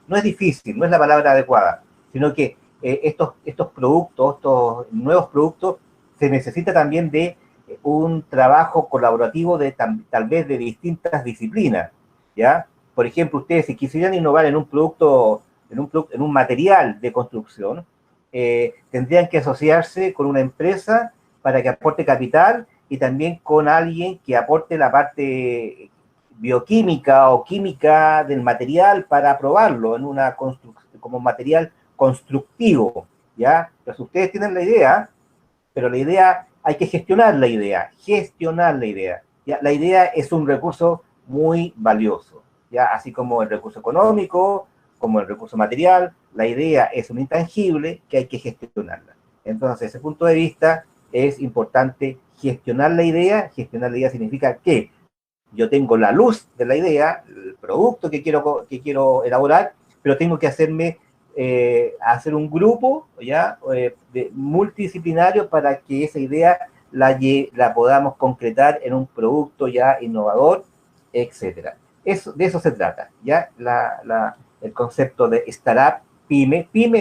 No es difícil, no es la palabra adecuada, sino que estos productos, estos nuevos productos, se necesita también de un trabajo colaborativo de tal vez de distintas disciplinas, ¿ya? Por ejemplo, ustedes si quisieran innovar en un producto, en un material de construcción, tendrían que asociarse con una empresa para que aporte capital y también con alguien que aporte la parte bioquímica o química del material para probarlo en una como material constructivo, ¿ya? Entonces ustedes tienen la idea, pero la idea hay que gestionar la idea, ¿ya? La idea es un recurso muy valioso, ¿ya? Así como el recurso económico, como el recurso material, la idea es un intangible que hay que gestionarla. Entonces, desde ese punto de vista, es importante gestionar la idea. Gestionar la idea significa que yo tengo la luz de la idea, el producto que quiero elaborar, pero tengo que hacer un grupo ya multidisciplinario para que esa idea la podamos concretar en un producto ya innovador, etcétera. De eso se trata, ya el concepto de startup, pyme. Pyme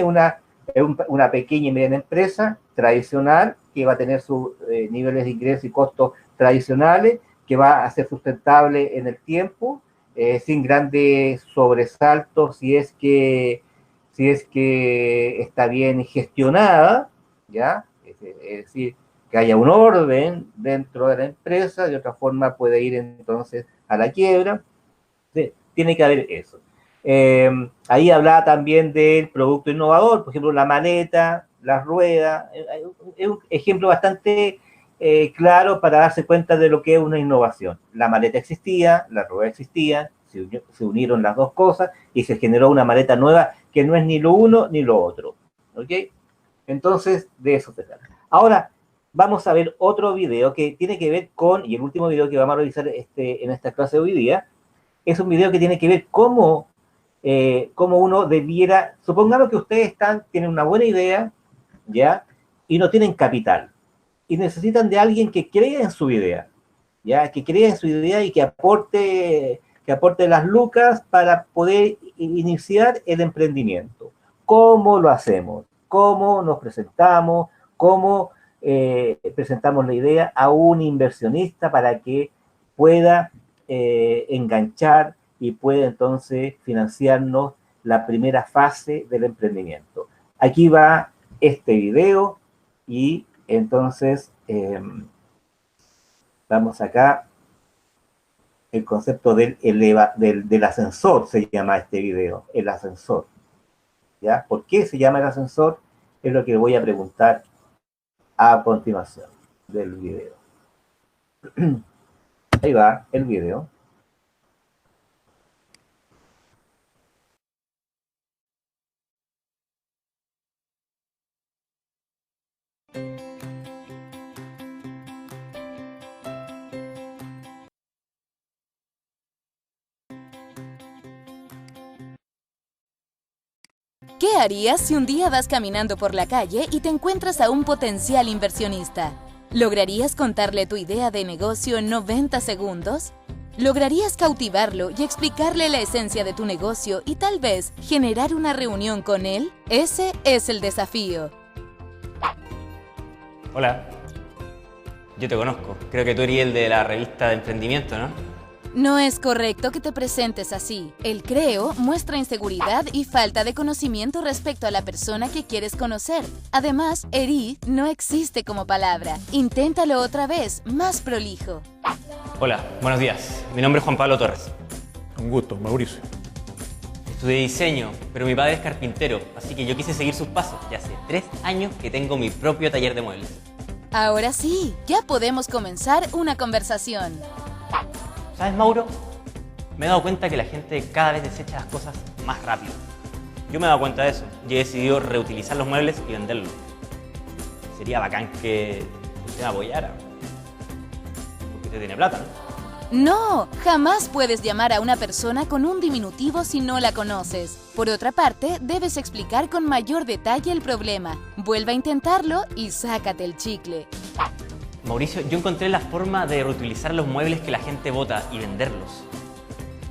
es una pequeña y mediana empresa tradicional que va a tener sus niveles de ingresos y costos tradicionales, que va a ser sustentable en el tiempo, sin grandes sobresaltos, si es que está bien gestionada, ¿ya? Es decir, que haya un orden dentro de la empresa, de otra forma puede ir entonces a la quiebra. Sí, tiene que haber eso. Ahí hablaba también del producto innovador, por ejemplo, la maleta, la rueda, es un ejemplo bastante claro para darse cuenta de lo que es una innovación. La maleta existía, la rueda existía, se unieron las dos cosas y se generó una maleta nueva que no es ni lo uno ni lo otro. ¿Ok? Entonces, de eso se trata. Ahora, vamos a ver otro video que tiene que ver con, y el último video que vamos a revisar en esta clase de hoy día, es un video que tiene que ver cómo uno debiera, supongamos que ustedes tienen una buena idea, ¿ya? Y no tienen capital. Y necesitan de alguien que crea en su idea, ¿ya? Que crea en su idea y que aporte las lucas para poder iniciar el emprendimiento. ¿Cómo lo hacemos? ¿Cómo nos presentamos? ¿Cómo presentamos la idea a un inversionista para que pueda enganchar y pueda entonces financiarnos la primera fase del emprendimiento? Aquí va este video y entonces vamos acá. El concepto del ascensor se llama este video, el ascensor. ¿Ya? ¿Por qué se llama el ascensor? Es lo que voy a preguntar a continuación del video. Ahí va el video. ¿Qué harías si un día vas caminando por la calle y te encuentras a un potencial inversionista? ¿Lograrías contarle tu idea de negocio en 90 segundos? ¿Lograrías cautivarlo y explicarle la esencia de tu negocio y tal vez generar una reunión con él? Ese es el desafío. Hola, yo te conozco. Creo que tú eres el de la revista de emprendimiento, ¿no? No es correcto que te presentes así. El creo muestra inseguridad y falta de conocimiento respecto a la persona que quieres conocer. Además, herir no existe como palabra. Inténtalo otra vez, más prolijo. Hola, buenos días. Mi nombre es Juan Pablo Torres. Un gusto, Mauricio. Estudié diseño, pero mi padre es carpintero, así que yo quise seguir sus pasos. Ya hace 3 años que tengo mi propio taller de muebles. Ahora sí, ya podemos comenzar una conversación. ¿Sabes, Mauro? Me he dado cuenta que la gente cada vez desecha las cosas más rápido. Yo me he dado cuenta de eso y he decidido reutilizar los muebles y venderlos. Sería bacán que usted me apoyara. Porque usted tiene plata, ¿no? No, jamás puedes llamar a una persona con un diminutivo si no la conoces. Por otra parte, debes explicar con mayor detalle el problema. Vuelve a intentarlo y sácate el chicle. Mauricio, yo encontré la forma de reutilizar los muebles que la gente bota y venderlos.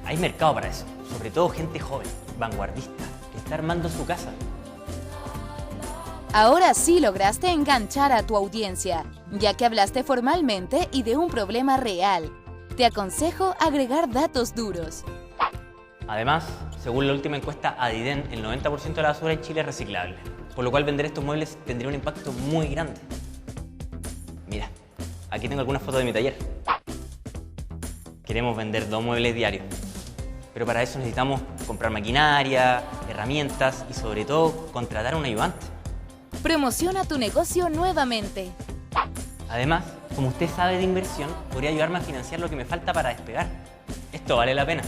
Hay mercado para eso, sobre todo gente joven, vanguardista, que está armando su casa. Ahora sí lograste enganchar a tu audiencia, ya que hablaste formalmente y de un problema real. Te aconsejo agregar datos duros. Además, según la última encuesta Adiden, el 90% de la basura en Chile es reciclable, por lo cual vender estos muebles tendría un impacto muy grande. Mira, aquí tengo algunas fotos de mi taller. Queremos vender 2 muebles diarios, pero para eso necesitamos comprar maquinaria, herramientas y sobre todo contratar a un ayudante. Promociona tu negocio nuevamente. Además, como usted sabe de inversión, podría ayudarme a financiar lo que me falta para despegar. Esto vale la pena.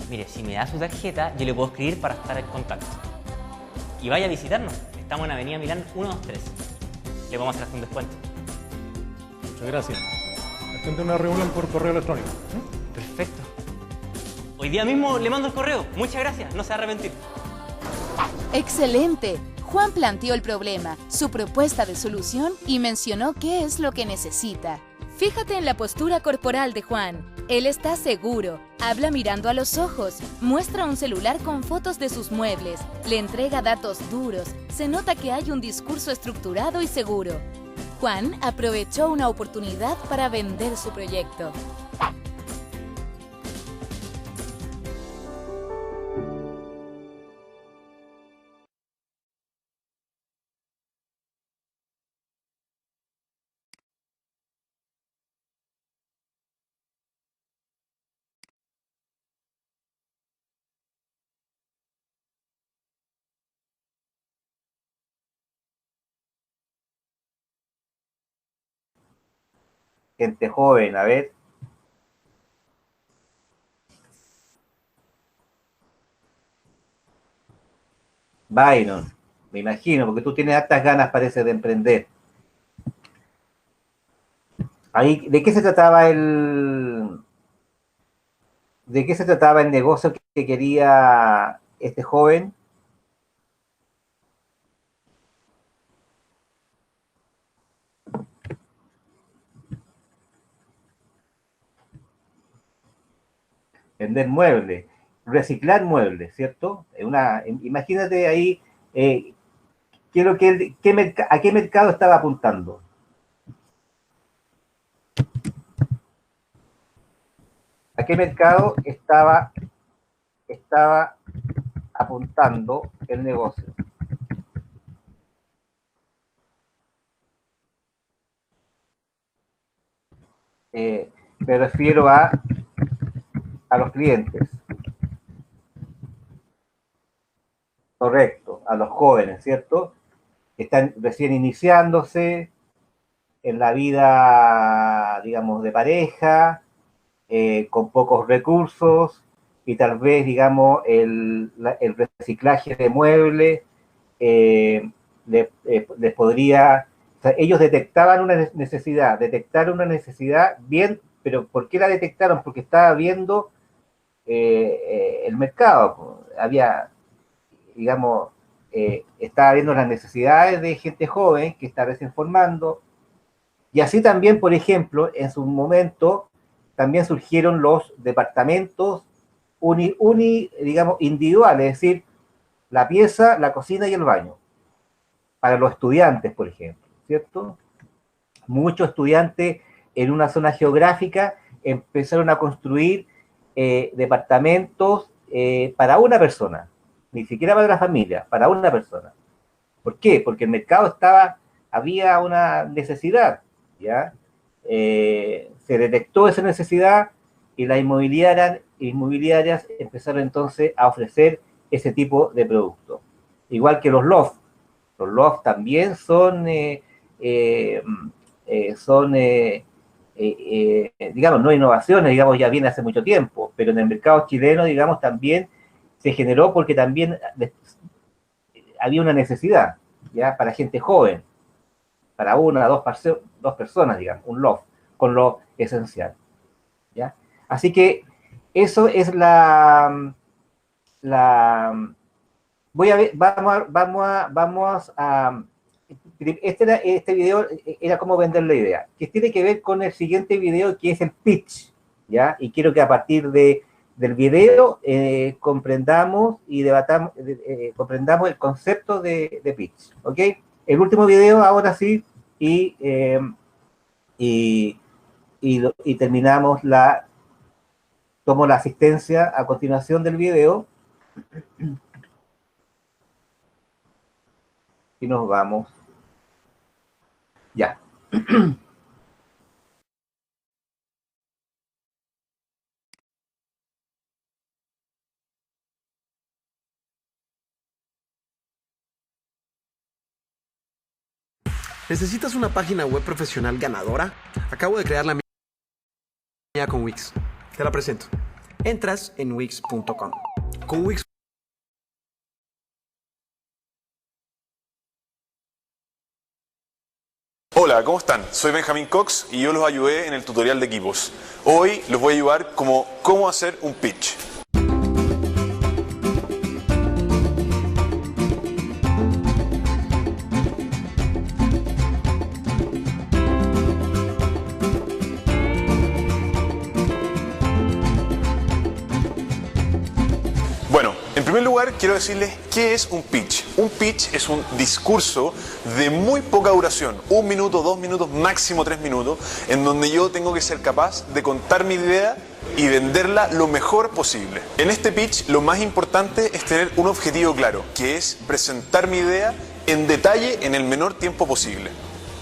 Mire, si me da su tarjeta, yo le puedo escribir para estar en contacto. Y vaya a visitarnos. Estamos en Avenida Milán 123. Le vamos a hacer un descuento. Muchas gracias. Tendré una reunión por correo electrónico. Perfecto. Hoy día mismo le mando el correo. Muchas gracias, no se va a arrepentir. ¡Excelente! Juan planteó el problema, su propuesta de solución y mencionó qué es lo que necesita. Fíjate en la postura corporal de Juan. Él está seguro, habla mirando a los ojos, muestra un celular con fotos de sus muebles, le entrega datos duros, se nota que hay un discurso estructurado y seguro. Juan aprovechó una oportunidad para vender su proyecto. Gente joven, a ver. Byron, me imagino, porque tú tienes hartas ganas, parece, de emprender. Ahí, ¿de qué se trataba el negocio que quería este joven? Vender muebles, reciclar muebles, ¿cierto? Imagínate ahí, quiero que ¿a qué mercado estaba apuntando? ¿A qué mercado estaba apuntando el negocio? Me refiero a los clientes. Correcto, a los jóvenes, ¿cierto? Están recién iniciándose en la vida, digamos, de pareja, con pocos recursos y tal vez, digamos, el reciclaje de muebles les podría... O sea, ellos detectaron una necesidad bien, pero ¿por qué la detectaron? Porque estaba viendo el mercado. Había, digamos, estaba viendo las necesidades de gente joven que está recién formando. Y así también, por ejemplo, en su momento, también surgieron los departamentos digamos, individuales, es decir, la pieza, la cocina y el baño, para los estudiantes, por ejemplo, ¿cierto? Muchos estudiantes en una zona geográfica empezaron a construir departamentos para una persona, ni siquiera para la familia, para una persona. ¿Por qué? Porque el mercado había una necesidad, ¿ya? Se detectó esa necesidad y las inmobiliarias empezaron entonces a ofrecer ese tipo de productos. Igual que los loft. Los loft también son, digamos, no innovaciones, digamos, ya viene hace mucho tiempo, pero en el mercado chileno, digamos, también se generó porque también había una necesidad, ¿ya? Para gente joven, para una, dos personas, digamos, un loft, con lo esencial, ¿ya? Así que eso es voy a ver, vamos a este video era cómo vender la idea, que tiene que ver con el siguiente video, que es el pitch, ¿ya? Y quiero que a partir del video comprendamos y debatamos, comprendamos el concepto de pitch, ¿ok? El último video, ahora sí, y terminamos tomo la asistencia a continuación del video y nos vamos. Ya. ¿Necesitas una página web profesional ganadora? Acabo de crear la mía con Wix. Te la presento. Entras en wix.com. Con Wix Hola, ¿cómo están? Soy Benjamín Cox y yo los ayudé en el tutorial de equipos. Hoy los voy a ayudar cómo hacer un pitch. Bueno, en primer lugar quiero decirles qué es un pitch. Un pitch es un discurso de muy poca duración, 1 minuto, 2 minutos, máximo 3 minutos, en donde yo tengo que ser capaz de contar mi idea y venderla lo mejor posible. En este pitch lo más importante es tener un objetivo claro, que es presentar mi idea en detalle en el menor tiempo posible.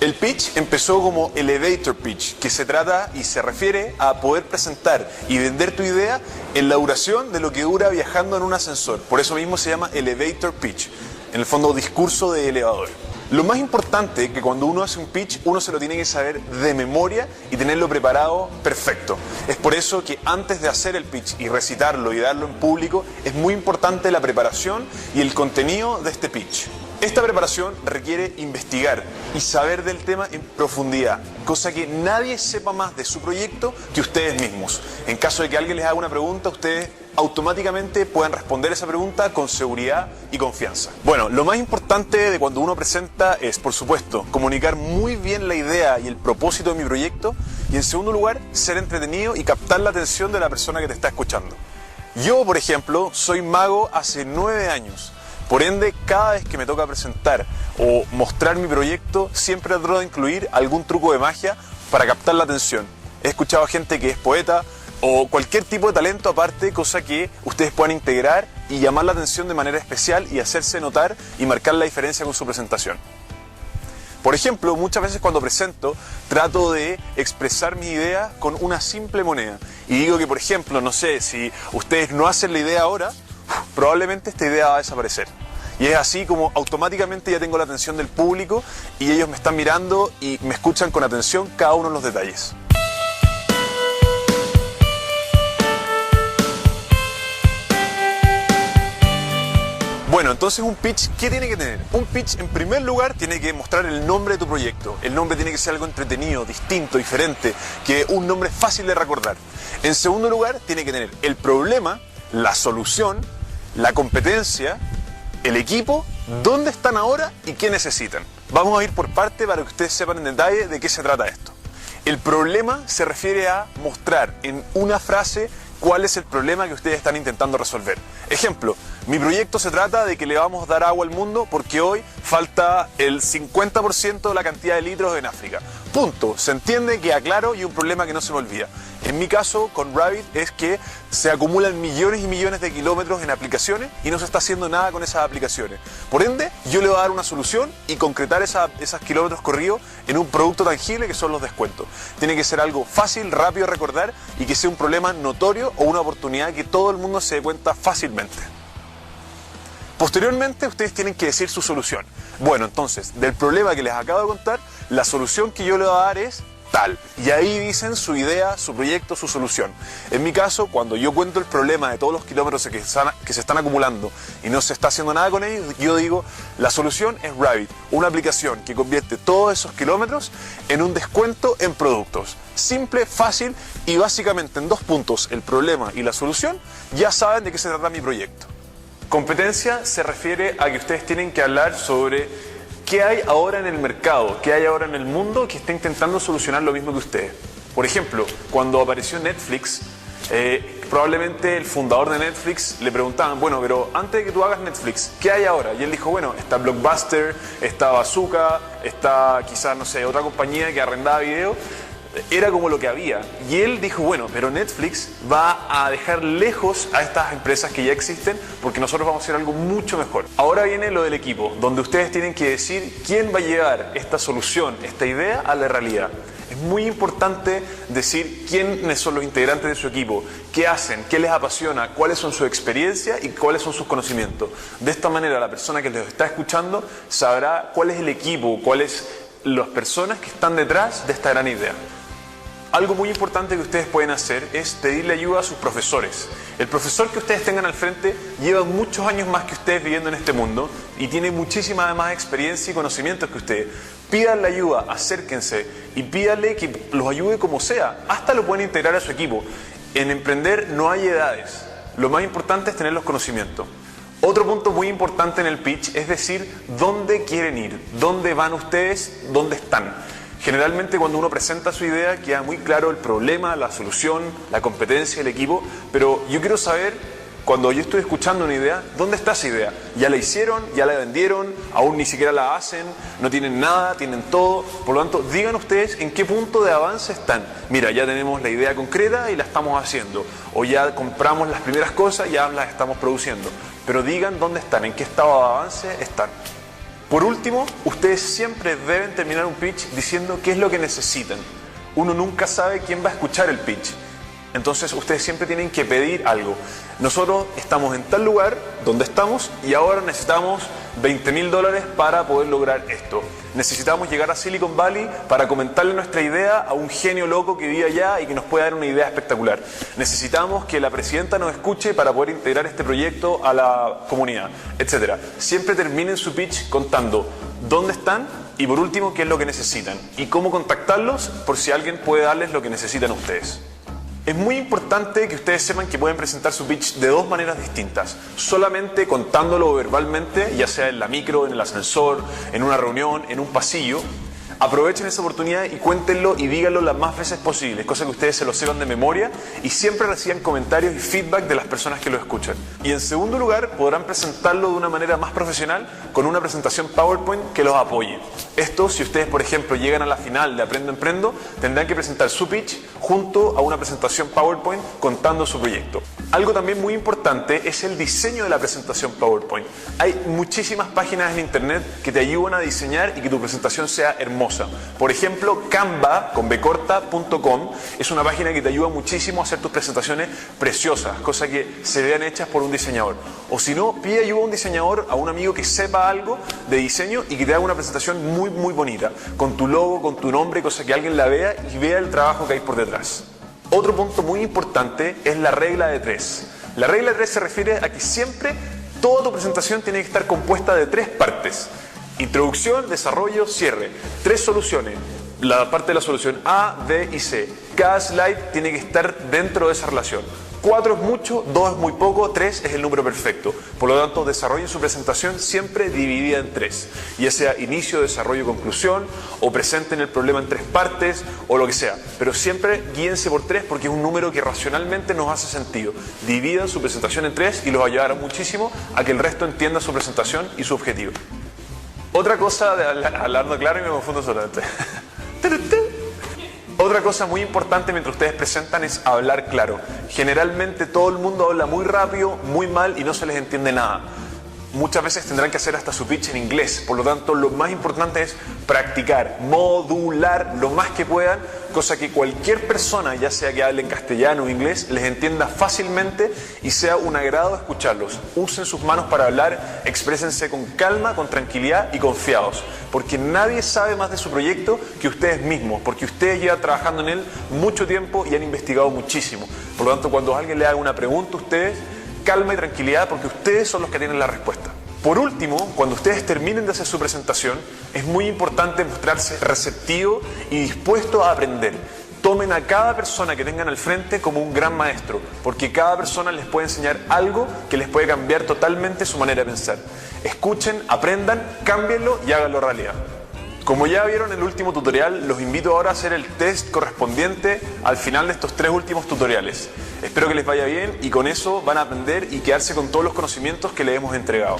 El pitch empezó como elevator pitch, que se trata y se refiere a poder presentar y vender tu idea en la duración de lo que dura viajando en un ascensor. Por eso mismo se llama elevator pitch, en el fondo discurso de elevador. Lo más importante es que cuando uno hace un pitch, uno se lo tiene que saber de memoria y tenerlo preparado perfecto. Es por eso que antes de hacer el pitch y recitarlo y darlo en público, es muy importante la preparación y el contenido de este pitch. Esta preparación requiere investigar y saber del tema en profundidad, cosa que nadie sepa más de su proyecto que ustedes mismos. En caso de que alguien les haga una pregunta, ustedes automáticamente pueden responder esa pregunta con seguridad y confianza. Bueno, lo más importante de cuando uno presenta es, por supuesto, comunicar muy bien la idea y el propósito de mi proyecto, y en segundo lugar, ser entretenido y captar la atención de la persona que te está escuchando. Yo, por ejemplo, soy mago hace 9 años. Por ende, cada vez que me toca presentar o mostrar mi proyecto, siempre trato de incluir algún truco de magia para captar la atención. He escuchado a gente que es poeta o cualquier tipo de talento aparte, cosa que ustedes puedan integrar y llamar la atención de manera especial y hacerse notar y marcar la diferencia con su presentación. Por ejemplo, muchas veces cuando presento, trato de expresar mi idea con una simple moneda. Y digo que, por ejemplo, no sé, si ustedes no hacen la idea ahora, probablemente esta idea va a desaparecer. Y es así como automáticamente ya tengo la atención del público y ellos me están mirando y me escuchan con atención cada uno de los detalles. Bueno, entonces un pitch, ¿qué tiene que tener? Un pitch, en primer lugar, tiene que mostrar el nombre de tu proyecto. El nombre tiene que ser algo entretenido, distinto, diferente, que un nombre fácil de recordar. En segundo lugar, tiene que tener el problema, la solución, la competencia, el equipo, dónde están ahora y qué necesitan. Vamos a ir por parte para que ustedes sepan en detalle de qué se trata esto. El problema se refiere a mostrar en una frase cuál es el problema que ustedes están intentando resolver. Ejemplo, mi proyecto se trata de que le vamos a dar agua al mundo porque hoy falta el 50% de la cantidad de litros en África. Punto. Se entiende, queda claro y un problema que no se me olvida. En mi caso, con Rabbit, es que se acumulan millones y millones de kilómetros en aplicaciones y no se está haciendo nada con esas aplicaciones. Por ende, yo le voy a dar una solución y concretar esos kilómetros corridos en un producto tangible que son los descuentos. Tiene que ser algo fácil, rápido de recordar y que sea un problema notorio o una oportunidad que todo el mundo se dé cuenta fácilmente. Posteriormente, ustedes tienen que decir su solución. Bueno, entonces, del problema que les acabo de contar, la solución que yo le voy a dar es tal. Y ahí dicen su idea, su proyecto, su solución. En mi caso, cuando yo cuento el problema de todos los kilómetros que se están acumulando y no se está haciendo nada con ellos, yo digo, la solución es Rabbit, una aplicación que convierte todos esos kilómetros en un descuento en productos. Simple, fácil y básicamente en 2 puntos, el problema y la solución, ya saben de qué se trata mi proyecto. Competencia se refiere a que ustedes tienen que hablar sobre qué hay ahora en el mercado, qué hay ahora en el mundo que está intentando solucionar lo mismo que ustedes. Por ejemplo, cuando apareció Netflix, probablemente el fundador de Netflix le preguntaban, bueno, pero antes de que tú hagas Netflix, ¿qué hay ahora? Y él dijo, bueno, está Blockbuster, está Bazooka, está quizás, no sé, otra compañía que arrendaba video. Era como lo que había. Y él dijo, bueno, pero Netflix va a dejar lejos a estas empresas que ya existen porque nosotros vamos a hacer algo mucho mejor. Ahora viene lo del equipo, donde ustedes tienen que decir quién va a llevar esta solución, esta idea a la realidad. Es muy importante decir quiénes son los integrantes de su equipo, qué hacen, qué les apasiona, cuáles son sus experiencias y cuáles son sus conocimientos. De esta manera la persona que les está escuchando sabrá cuál es el equipo, cuáles las personas que están detrás de esta gran idea. Algo muy importante que ustedes pueden hacer es pedirle ayuda a sus profesores. El profesor que ustedes tengan al frente lleva muchos años más que ustedes viviendo en este mundo y tiene muchísima más experiencia y conocimientos que ustedes. Pídanle ayuda, acérquense y pídanle que los ayude como sea. Hasta lo pueden integrar a su equipo. En emprender no hay edades. Lo más importante es tener los conocimientos. Otro punto muy importante en el pitch es decir dónde quieren ir, dónde van ustedes, dónde están. Generalmente cuando uno presenta su idea queda muy claro el problema, la solución, la competencia del equipo, pero yo quiero saber, cuando yo estoy escuchando una idea, ¿dónde está esa idea? ¿Ya la hicieron? ¿Ya la vendieron? ¿Aún ni siquiera la hacen? ¿No tienen nada? ¿Tienen todo? Por lo tanto, digan ustedes en qué punto de avance están. Mira, ya tenemos la idea concreta y la estamos haciendo. O ya compramos las primeras cosas y ya las estamos produciendo. Pero digan dónde están, en qué estado de avance están. Por último, ustedes siempre deben terminar un pitch diciendo qué es lo que necesitan. Uno nunca sabe quién va a escuchar el pitch. Entonces ustedes siempre tienen que pedir algo. Nosotros estamos en tal lugar donde estamos y ahora necesitamos $20.000 para poder lograr esto. Necesitamos llegar a Silicon Valley para comentarle nuestra idea a un genio loco que vive allá y que nos pueda dar una idea espectacular. Necesitamos que la presidenta nos escuche para poder integrar este proyecto a la comunidad, etc. Siempre terminen su pitch contando dónde están y por último qué es lo que necesitan y cómo contactarlos por si alguien puede darles lo que necesitan ustedes. Es muy importante que ustedes sepan que pueden presentar su pitch de dos maneras distintas. Solamente contándolo verbalmente, ya sea en la micro, en el ascensor, en una reunión, en un pasillo. Aprovechen esa oportunidad y cuéntenlo y díganlo las más veces posibles, cosa que ustedes se lo sepan de memoria y siempre reciban comentarios y feedback de las personas que lo escuchan. Y en segundo lugar, podrán presentarlo de una manera más profesional con una presentación PowerPoint que los apoye. Esto, si ustedes, por ejemplo, llegan a la final de Aprendo Emprendo, tendrán que presentar su pitch junto a una presentación PowerPoint contando su proyecto. Algo también muy importante es el diseño de la presentación PowerPoint. Hay muchísimas páginas en internet que te ayudan a diseñar y que tu presentación sea hermosa. Por ejemplo, Canva, con bcorta.com, es una página que te ayuda muchísimo a hacer tus presentaciones preciosas, cosas que se vean hechas por un diseñador. O si no, pide ayuda a un diseñador, a un amigo que sepa algo de diseño y que te haga una presentación muy bonita, con tu logo, con tu nombre, cosa que alguien la vea y vea el trabajo que hay por detrás. Otro punto muy importante es la regla de 3. La regla de 3 se refiere a que siempre toda tu presentación tiene que estar compuesta de 3 partes. Introducción, desarrollo, cierre. 3 soluciones. La parte de la solución A, B y C. Cada slide tiene que estar dentro de esa relación. 4 es mucho, 2 es muy poco, 3 es el número perfecto. Por lo tanto, desarrollen su presentación siempre dividida en 3. Ya sea inicio, desarrollo, conclusión, o presenten el problema en 3 partes, o lo que sea. Pero siempre guíense por 3 porque es un número que racionalmente nos hace sentido. Dividan su presentación en 3 y los ayudará muchísimo a que el resto entienda su presentación y su objetivo. Otra cosa, hablando claro y me confundo solamente. Otra cosa muy importante mientras ustedes presentan es hablar claro. Generalmente todo el mundo habla muy rápido, muy mal y no se les entiende nada. Muchas veces tendrán que hacer hasta su pitch en inglés, por lo tanto lo más importante es practicar, modular lo más que puedan, cosa que cualquier persona, ya sea que hable en castellano o inglés, les entienda fácilmente y sea un agrado escucharlos. Usen sus manos para hablar, exprésense con calma, con tranquilidad y confiados, porque nadie sabe más de su proyecto que ustedes mismos, porque ustedes llevan trabajando en él mucho tiempo y han investigado muchísimo. Por lo tanto, cuando alguien le haga una pregunta a ustedes, calma y tranquilidad porque ustedes son los que tienen la respuesta. Por último, cuando ustedes terminen de hacer su presentación, es muy importante mostrarse receptivo y dispuesto a aprender. Tomen a cada persona que tengan al frente como un gran maestro, porque cada persona les puede enseñar algo que les puede cambiar totalmente su manera de pensar. Escuchen, aprendan, cámbienlo y háganlo realidad. Como ya vieron en el último tutorial, los invito ahora a hacer el test correspondiente al final de estos 3 últimos tutoriales. Espero que les vaya bien y con eso van a aprender y quedarse con todos los conocimientos que les hemos entregado.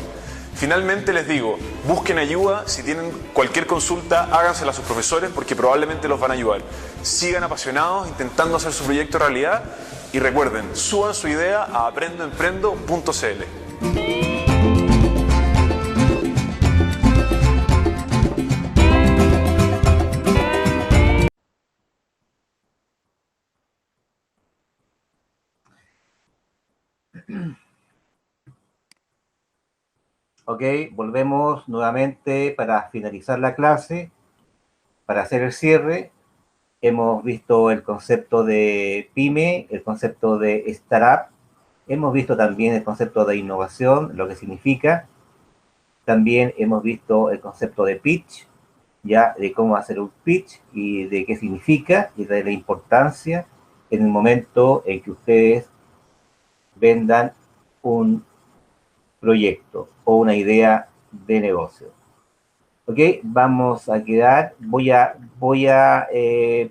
Finalmente les digo, busquen ayuda, si tienen cualquier consulta, hágansela a sus profesores porque probablemente los van a ayudar. Sigan apasionados, intentando hacer su proyecto realidad y recuerden, suban su idea a aprendoemprendo.cl. Ok, volvemos nuevamente para finalizar la clase, para hacer el cierre. Hemos visto el concepto de PYME, el concepto de startup, hemos visto también el concepto de innovación, lo que significa. También hemos visto el concepto de pitch, ya de cómo hacer un pitch y de qué significa y de la importancia en el momento en que ustedes vendan un proyecto o una idea de negocio. Ok, vamos a voy a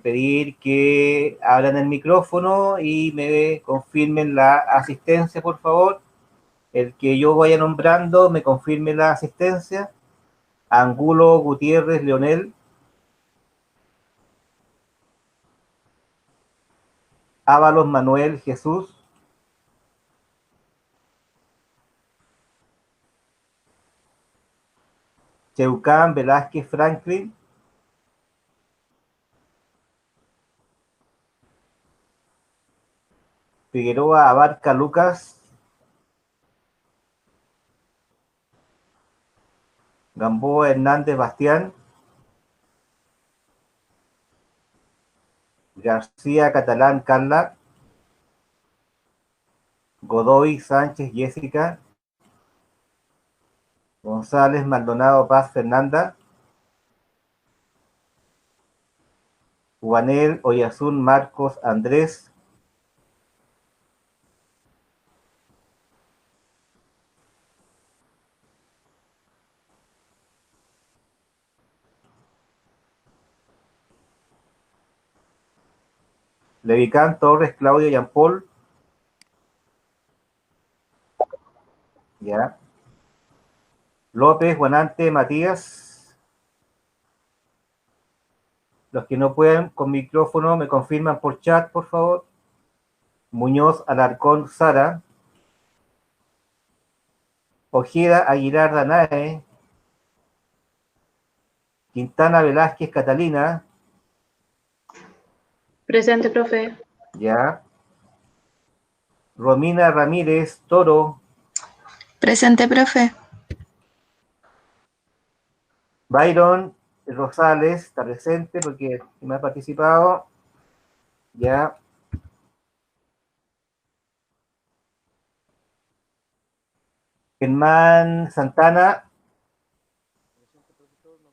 pedir que abran el micrófono y me confirmen la asistencia, por favor. El que yo vaya nombrando, me confirme la asistencia. Angulo, Gutiérrez, Leonel. Ábalos, Manuel, Jesús. Cheucán, Velázquez, Franklin. Figueroa, Abarca, Lucas. Gamboa, Hernández, Bastián. García, Catalán, Carla. Godoy, Sánchez, Jessica. González, Maldonado, Paz, Fernanda. Juanel, Oyarzún, Marcos, Andrés. Levicán, Torres, Claudio, Jean Paul. Ya. López, Guanante, Matías. Los que no pueden con micrófono me confirman por chat, por favor. Muñoz, Alarcón, Sara. Ojeda, Aguilar, Danae. Quintana, Velázquez, Catalina. Presente, profe. Ya. Romina Ramírez, Toro. Presente, profe. Byron Rosales, está presente porque me ha participado. Ya. Germán Santana.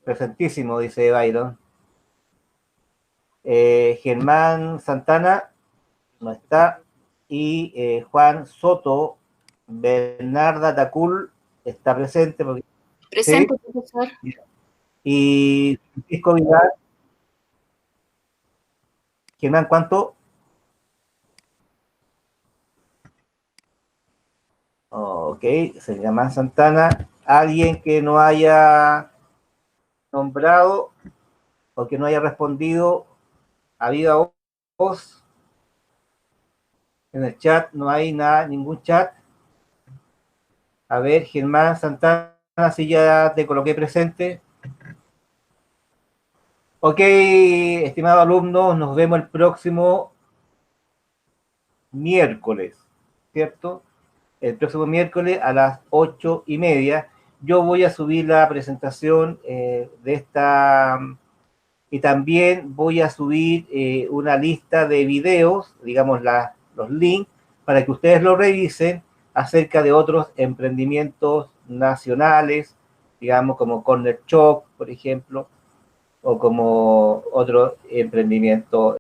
Presentísimo, dice Byron. Germán Santana no está. Y Juan Soto, Bernarda Tacul está presente. Porque, Presente, ¿sí? profesor. Y Francisco Vidal. Germán, ¿cuánto? Ok, se llama Santana. Alguien que no haya nombrado o que no haya respondido a viva voz. En el chat no hay nada, ningún chat. A ver, Germán Santana, si ya te coloqué presente. Ok, estimado alumno, nos vemos el próximo miércoles, ¿cierto? El próximo miércoles a las 8:30. Yo voy a subir la presentación de esta y también voy a subir una lista de videos, digamos los links, para que ustedes lo revisen acerca de otros emprendimientos nacionales, digamos como Corner Shop, por ejemplo, o como otro emprendimiento